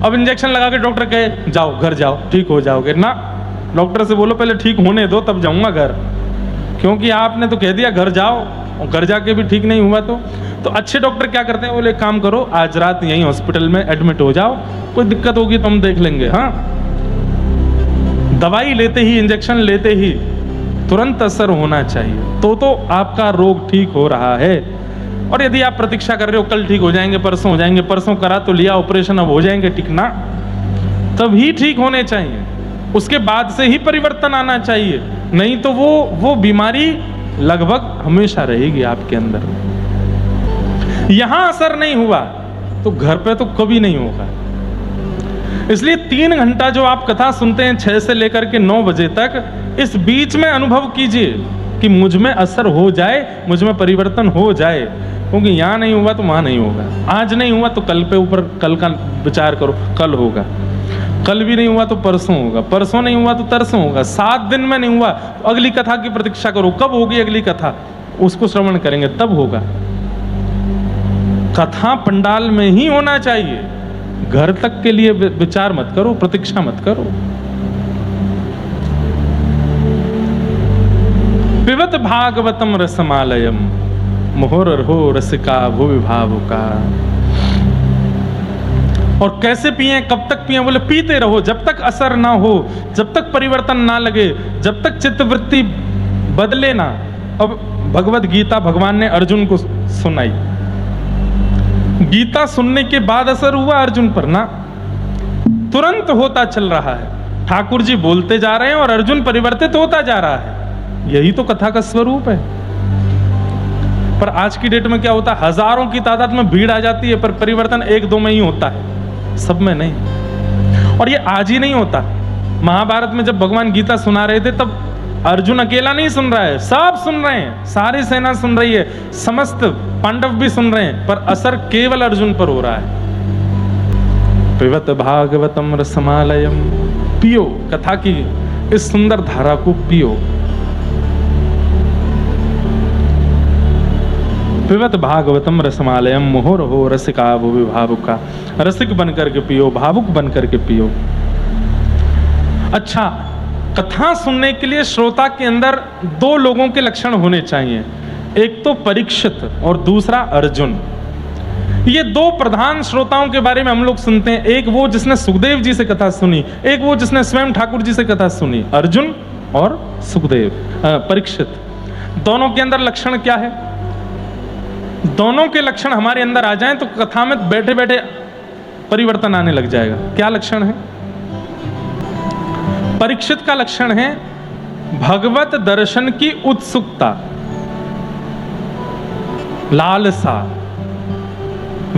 अब इंजेक्शन लगा के डॉक्टर कहे जाओ घर जाओ ठीक हो जाओगे ना, डॉक्टर से बोलो पहले ठीक होने दो तब जाऊंगा घर, क्योंकि आपने तो कह दिया घर जाओ और घर जाके भी ठीक नहीं हुआ तो अच्छे डॉक्टर क्या करते हैं, बोले काम करो आज रात यहीं हॉस्पिटल में एडमिट हो जाओ, कोई दिक्कत होगी तो हम देख लेंगे। हाँ, दवाई लेते ही, इंजेक्शन लेते ही तुरंत असर होना चाहिए तो आपका रोग ठीक हो रहा है। और यदि आप प्रतीक्षा कर रहे हो कल ठीक हो जाएंगे, परसों हो जाएंगे, परसों करा तो लिया ऑपरेशन अब हो जाएंगे ठीक ना, तभी ठीक होने चाहिए, उसके बाद से ही परिवर्तन आना चाहिए, नहीं तो वो बीमारी लगभग हमेशा रहेगी आपके अंदर। यहां असर नहीं हुआ तो घर पे तो कभी नहीं होगा। इसलिए 3 घंटा जो आप कथा सुनते हैं 6 से लेकर के 9 बजे तक, इस बीच में अनुभव कीजिए कि मुझ में असर हो जाए, मुझ में परिवर्तन हो जाए, क्योंकि यहां नहीं हुआ तो वहां नहीं होगा। आज नहीं हुआ तो कल पे ऊपर कल का विचार करो, कल होगा, कल भी नहीं हुआ तो परसों होगा, परसों नहीं हुआ तो तरसों होगा, 7 दिन में नहीं हुआ तो अगली कथा की प्रतीक्षा करो, कब होगी अगली कथा, उसको श्रवण करेंगे तब होगा। कथा पंडाल में ही होना चाहिए, घर तक के लिए विचार मत करो, प्रतीक्षा मत करो। पिबत भागवतम रसमालयम मुहुरर्हो रसिका भुवि भावुका। और कैसे पिए, कब तक पिए? बोले पीते रहो जब तक असर ना हो, जब तक परिवर्तन ना लगे, जब तक चित्तवृत्ति बदले ना। अब भगवत गीता भगवान ने अर्जुन को सुनाई, गीता सुनने के बाद असर हुआ अर्जुन पर ना, तुरंत होता चल रहा है। ठाकुर जी बोलते जा रहे हैं और अर्जुन परिवर्तित होता जा रहा है। यही तो कथा का स्वरूप है। पर आज की डेट में क्या होता है, हजारों की तादाद में भीड़ आ जाती है, पर परिवर्तन 1-2 में ही होता है, सब में नहीं। और ये आज ही नहीं होता। महाभारत में जब भगवान गीता सुना रहे थे तब अर्जुन अकेला नहीं सुन रहा है, सब सुन रहे हैं, सारी सेना सुन रही है, समस्त पांडव भी सुन रहे हैं, पर असर केवल अर्जुन पर हो रहा है। पिबत भागवतम रसमालयम, पियो कथा की इस सुंदर धारा को पियो। पिबत भागवतम रसमालयम मुहुरर्हो रसिका भुवि भावुका। रसिक बन करके पियो, भावुक बन करके पियो। अच्छा, कथा सुनने के लिए श्रोता के अंदर 2 लोगों के लक्षण होने चाहिए, एक तो परीक्षित और दूसरा अर्जुन। ये दो प्रधान श्रोताओं के बारे में हम लोग सुनते हैं, एक वो जिसने सुखदेव जी से कथा सुनी, एक वो जिसने स्वयं ठाकुर जी से कथा सुनी, अर्जुन और सुखदेव, परीक्षित। दोनों के अंदर लक्षण क्या है? दोनों के लक्षण हमारे अंदर आ जाएं तो कथा में बैठे बैठे परिवर्तन आने लग जाएगा। क्या लक्षण है? परीक्षित का लक्षण है भगवत दर्शन की उत्सुकता, लालसा,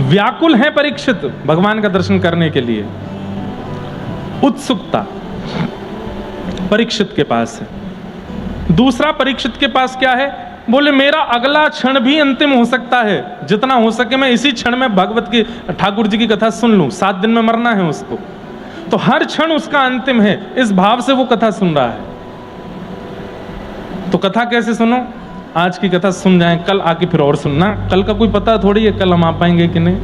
व्याकुल है परीक्षित भगवान का दर्शन करने के लिए, उत्सुकता परीक्षित के पास है। दूसरा परीक्षित के पास क्या है? बोले मेरा अगला क्षण भी अंतिम हो सकता है, जितना हो सके मैं इसी क्षण में भगवत की ठाकुर जी की कथा सुन लूं, 7 दिन में मरना है उसको, तो हर क्षण उसका अंतिम है, इस भाव से वो कथा सुन रहा है। तो कथा कैसे सुनो? आज की कथा सुन जाएं, कल आके फिर और सुनना, कल का कोई पता थोड़ी है कल हम आ पाएंगे कि नहीं,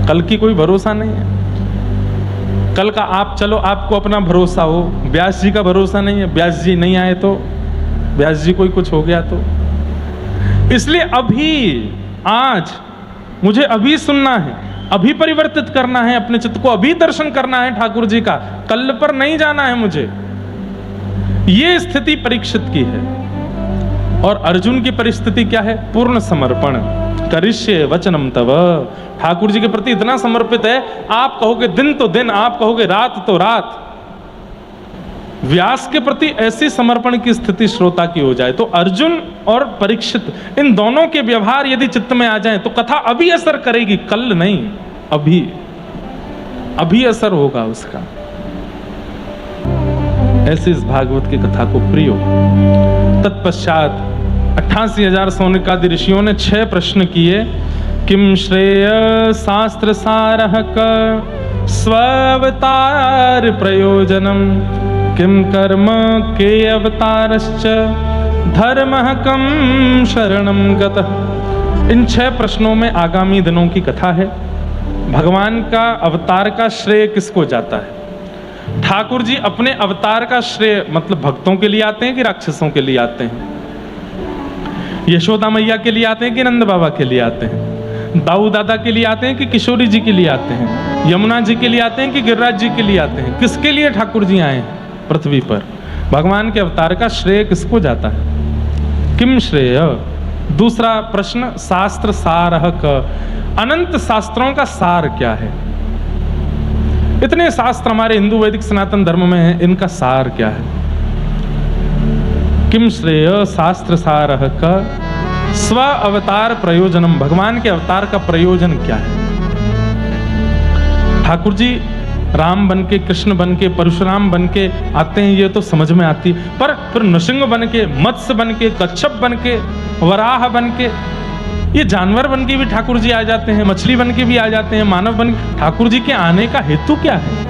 कल की कोई भरोसा नहीं है। कल का आप चलो, आपको अपना भरोसा हो, व्यास जी का भरोसा नहीं है, व्यास जी नहीं आए तो, व्यास जी कोई कुछ हो गया तो। इसलिए अभी आज मुझे अभी सुनना है, अभी परिवर्तित करना है अपने चित्त को, अभी दर्शन करना है ठाकुर जी का, कल पर नहीं जाना है मुझे। ये स्थिति परीक्षित की है। और अर्जुन की परिस्थिति क्या है? पूर्ण समर्पण, करिष्ये वचनम तव, ठाकुर जी के प्रति इतना समर्पित है, आप कहोगे दिन तो दिन, आप कहोगे रात तो रात। व्यास के प्रति ऐसी समर्पण की स्थिति श्रोता की हो जाए तो अर्जुन और परीक्षित, इन दोनों के व्यवहार यदि चित्त में आ जाए तो कथा अभी असर करेगी, कल नहीं, अभी असर होगा उसका। ऐसे इस भागवत की कथा को प्रियो। तत्पश्चात 88,000 सौनकादि ऋषियों ने 6 प्रश्न किए। किम श्रेय शास्त्र सारः क स्वावतार प्रयोजनम, किम कर्म के अवतारश्च धर्मः कम शरणम गतः। इन 6 प्रश्नों में आगामी दिनों की कथा है। भगवान का अवतार का श्रेय किसको जाता है? ठाकुर जी अपने अवतार का श्रेय मतलब भक्तों के लिए आते हैं कि राक्षसों के लिए आते हैं? यशोदा मैया के लिए आते हैं कि नंद बाबा के लिए आते हैं? दाऊ दादा के लिए आते हैं कि किशोरी जी के लिए आते हैं? यमुना जी के लिए आते हैं कि गिरिराज जी के लिए आते हैं? किसके लिए ठाकुर जी आए हैं पृथ्वी पर? भगवान के अवतार का श्रेय किसको जाता है? किम श्रेय। दूसरा प्रश्न, शास्त्र सारः क, अनंत शास्त्रों का सार क्या है? इतने शास्त्र हमारे हिंदू वैदिक सनातन धर्म में हैं, इनका सार क्या है? किम श्रेय शास्त्र सारः क स्व अवतार प्रयोजनम, भगवान के अवतार का प्रयोजन क्या है? ठाकुर जी राम बन के, कृष्ण बन के, परशुराम बन के आते हैं, ये तो समझ में आती, पर फिर नृसिंह बन के, मत्स्य बन के, कच्छप बन के, वराह बन के, ये जानवर बन के भी ठाकुर जी आ जाते हैं, मछली बन के भी आ जाते हैं, मानव बन के। ठाकुर जी के आने का हेतु क्या है?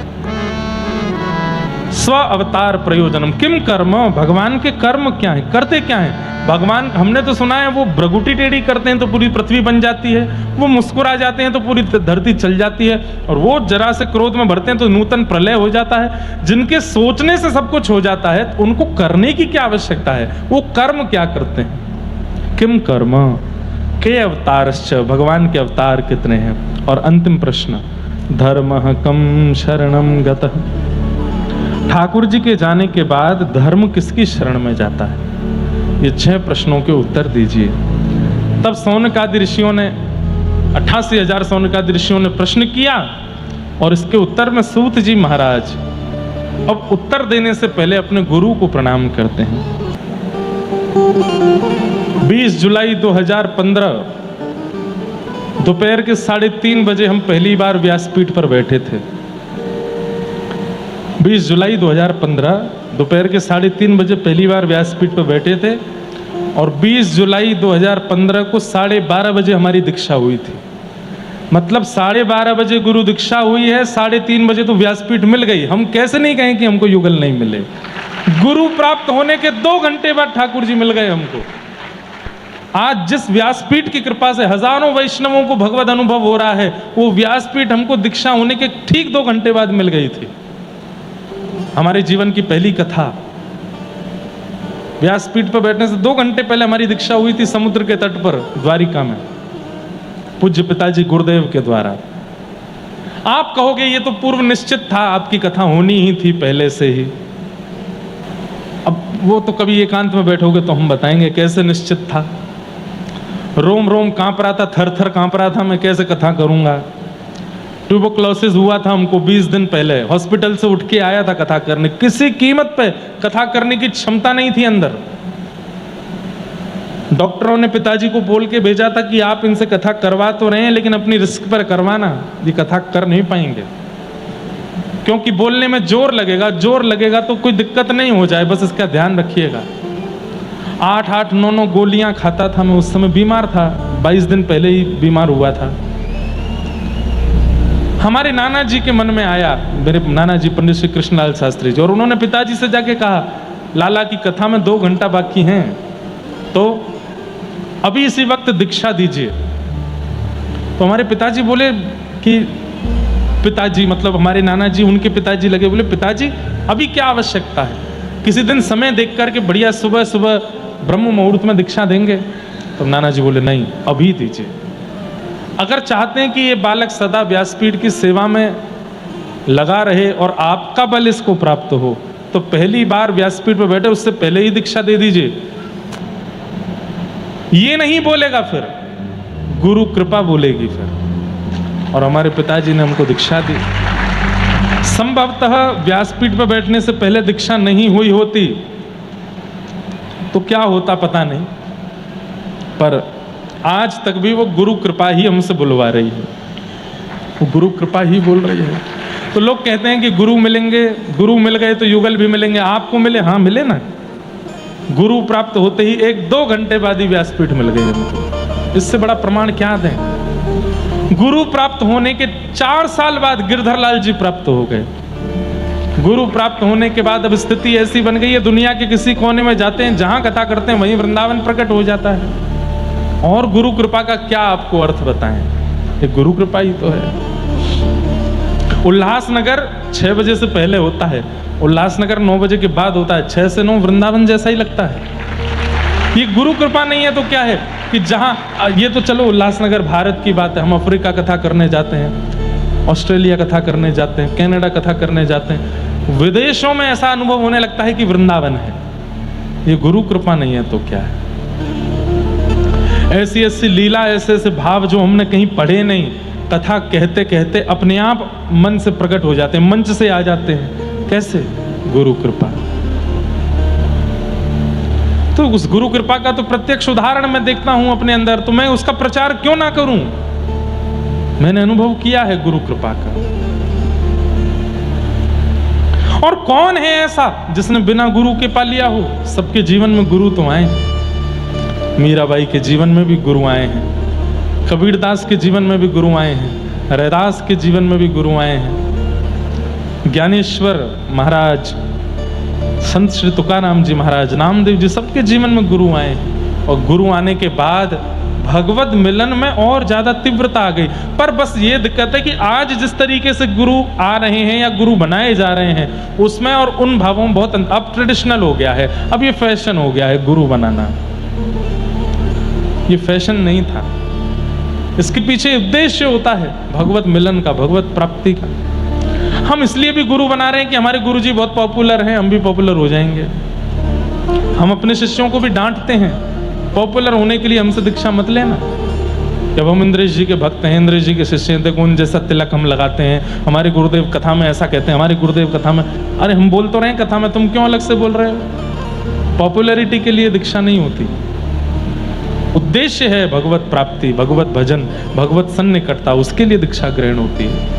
स्व अवतार प्रयोजनम, किम कर्म, भगवान के कर्म क्या है, करते क्या है भगवान? हमने तो सुना है वो भ्रगुटी टेढ़ी करते हैं तो पूरी पृथ्वी बन जाती है, वो मुस्कुरा जाते हैं तो पूरी धरती चल जाती है, और वो जरा से क्रोध में भरते हैं तो नूतन प्रलय हो जाता है। जिनके सोचने से सब कुछ हो जाता है तो उनको करने की क्या आवश्यकता है? वो कर्म क्या करते हैं? किम कर्म के अवतारश्च, भगवान के अवतार कितने हैं? और अंतिम प्रश्न, धर्मः कम शरणम गतः, ठाकुर जी के जाने के बाद धर्म किसकी शरण में जाता है? ये 6 प्रश्नों के उत्तर दीजिए। तब सौनकादि ऋषियों ने, 88,000 सौनकादि ऋषियों ने प्रश्न किया और इसके उत्तर में सूत जी महाराज अब उत्तर देने से पहले अपने गुरु को प्रणाम करते हैं। 20 जुलाई 2015 दोपहर के 3:30 बजे हम पहली बार व्यासपीठ पर बैठे थे। 20 जुलाई 2015 दोपहर के 3:30 बजे पहली बार व्यासपीठ पर बैठे थे और 20 जुलाई 2015 को 12:30 बजे हमारी दीक्षा हुई थी। मतलब 12:30 बजे गुरु दीक्षा हुई है, 3:30 बजे तो व्यासपीठ मिल गई। हम कैसे नहीं कहें कि हमको युगल नहीं मिले। गुरु प्राप्त होने के 2 घंटे बाद ठाकुर जी मिल गए हमको। आज जिस व्यासपीठ की कृपा से हजारों वैष्णवों को भगवत अनुभव हो रहा है, वो व्यासपीठ हमको दीक्षा होने के ठीक 2 घंटे बाद मिल गई थी। हमारे जीवन की पहली कथा व्यासपीठ पर बैठने से 2 घंटे पहले हमारी दीक्षा हुई थी, समुद्र के तट पर द्वारिका में। पूज्य पिताजी गुरुदेव के द्वारा। आप कहोगे ये तो पूर्व निश्चित था, आपकी कथा होनी ही थी पहले से ही। अब वो तो कभी एकांत में बैठोगे तो हम बताएंगे कैसे निश्चित था। रोम रोम कांप रहा था, थर थर कांप रहा था, मैं कैसे कथा करूंगा। ट्यूबरक्लोसिस हुआ था हमको 20 दिन पहले, हॉस्पिटल से उठ के आया था कथा करने, किसी कीमत पे कथा करने की क्षमता नहीं थी अंदर। डॉक्टरों ने पिताजी को बोल के भेजा था कि आप इनसे कथा करवा तो रहे हैं लेकिन अपनी रिस्क पर करवाना, ये कथा कर नहीं पाएंगे क्योंकि बोलने में जोर लगेगा तो कोई दिक्कत नहीं हो जाए, बस इसका ध्यान रखिएगा। 8-8, 9-9 गोलियां खाता था मैं, उस समय बीमार था, 22 दिन पहले ही बीमार हुआ था। हमारे नाना जी के मन में आया, मेरे नाना जी पंडित श्री कृष्णलाल शास्त्री जी, और उन्होंने पिताजी से जाके कहा लाला की कथा में 2 घंटा बाकी हैं तो अभी इसी वक्त दीक्षा दीजिए। तो हमारे पिताजी बोले कि पिताजी मतलब हमारे नाना जी, उनके पिताजी लगे, बोले पिताजी अभी क्या आवश्यकता है, किसी दिन समय देख करके बढ़िया सुबह सुबह ब्रह्म मुहूर्त में दीक्षा देंगे। तो नाना जी बोले नहीं, अभी दीजिए। अगर चाहते हैं कि ये बालक सदा व्यासपीठ की सेवा में लगा रहे और आपका बल इसको प्राप्त हो तो पहली बार व्यासपीठ पर बैठे उससे पहले ही दीक्षा दे दीजिए। ये नहीं बोलेगा, फिर गुरु कृपा बोलेगी फिर। और हमारे पिताजी ने हमको दीक्षा दी। संभवतः व्यासपीठ पर बैठने से पहले दीक्षा नहीं हुई होती तो क्या होता पता नहीं, पर आज तक भी वो गुरु कृपा ही हमसे बुलवा रही है, वो गुरु कृपा ही बोल रही है। तो लोग कहते हैं कि गुरु मिलेंगे, गुरु मिल गए तो युगल भी मिलेंगे। आपको मिले, हाँ मिले ना। गुरु प्राप्त होते ही 1-2 घंटे बाद ही व्यासपीठ मिल गए हमको, इससे बड़ा प्रमाण क्या दें। गुरु प्राप्त होने के 4 साल बाद गिरधर लाल जी प्राप्त हो गए। गुरु प्राप्त होने के बाद अब स्थिति ऐसी बन गई है, दुनिया के किसी कोने में जाते हैं, जहां कथा करते हैं वहीं वृंदावन प्रकट हो जाता है। और गुरु कृपा का क्या आपको अर्थ बताएं, ये गुरु कृपा ही तो है। उल्लासनगर 6 बजे से पहले होता है, उल्लासनगर 9 बजे के बाद होता है। 6 से 9 वृंदावन जैसा ही लगता है। ये गुरु कृपा नहीं है तो क्या है कि जहां, ये तो चलो उल्लासनगर भारत की बात है, हम अफ्रीका कथा करने जाते हैं, ऑस्ट्रेलिया कथा करने जाते हैं, कनाडा कथा करने जाते हैं, विदेशों में ऐसा अनुभव होने लगता है कि वृंदावन है। ये गुरु कृपा नहीं है तो क्या है। ऐसी ऐसी लीला, ऐसे ऐसे भाव जो हमने कहीं पढ़े नहीं, कथा कहते कहते अपने आप मन से प्रकट हो जाते हैं, मंच से आ जाते हैं। कैसे? गुरु कृपा। तो उस गुरु कृपा का तो प्रत्यक्ष उदाहरण मैं देखता हूं अपने अंदर, तो मैं उसका प्रचार क्यों ना करूं। मैंने अनुभव किया है गुरु कृपा का। और कौन है ऐसा जिसने बिना गुरु के पा लिया हो। सबके जीवन में गुरु तो आए हैं। मीराबाई के जीवन में भी गुरु आए हैं, कबीरदास के जीवन में भी गुरु आए हैं, रैदास के जीवन में भी गुरु आए हैं, ज्ञानेश्वर महाराज, संत श्री तुकाराम जी महाराज, नामदेव जी, सबके जीवन में गुरु आए हैं। और गुरु आने के बाद भगवत मिलन में और ज्यादा तीव्रता आ गई। पर बस ये दिक्कत है कि आज जिस तरीके से गुरु आ रहे हैं या गुरु बनाए जा रहे हैं उसमें और उन भावों में बहुत अब ट्रेडिशनल हो गया है, अब ये फैशन हो गया है गुरु बनाना। ये फैशन नहीं था, इसके पीछे उद्देश्य होता है भगवत मिलन का, भगवत प्राप्ति का। हम इसलिए भी गुरु बना रहे हैं कि हमारे गुरुजी बहुत पॉपुलर हैं, हम भी पॉपुलर हो जाएंगे। हम अपने शिष्यों को भी डांटते हैं, पॉपुलर होने के लिए हमसे दीक्षा मत लेना। जब हम इंद्रेश जी के भक्त हैं, इंद्रेश जी के शिष्य हैं, देखो उन जैसा तिलक हम लगाते हैं, हमारे गुरुदेव कथा में ऐसा कहते हैं, हमारे गुरुदेव कथा में, अरे हम बोल तो रहे हैं कथा में, तुम क्यों अलग से बोल रहे हो। पॉपुलैरिटी के लिए दीक्षा नहीं होती, उद्देश्य है भगवत प्राप्ति, भगवत भजन, भगवत सन्निकटता, उसके लिए दीक्षा ग्रहण होती है।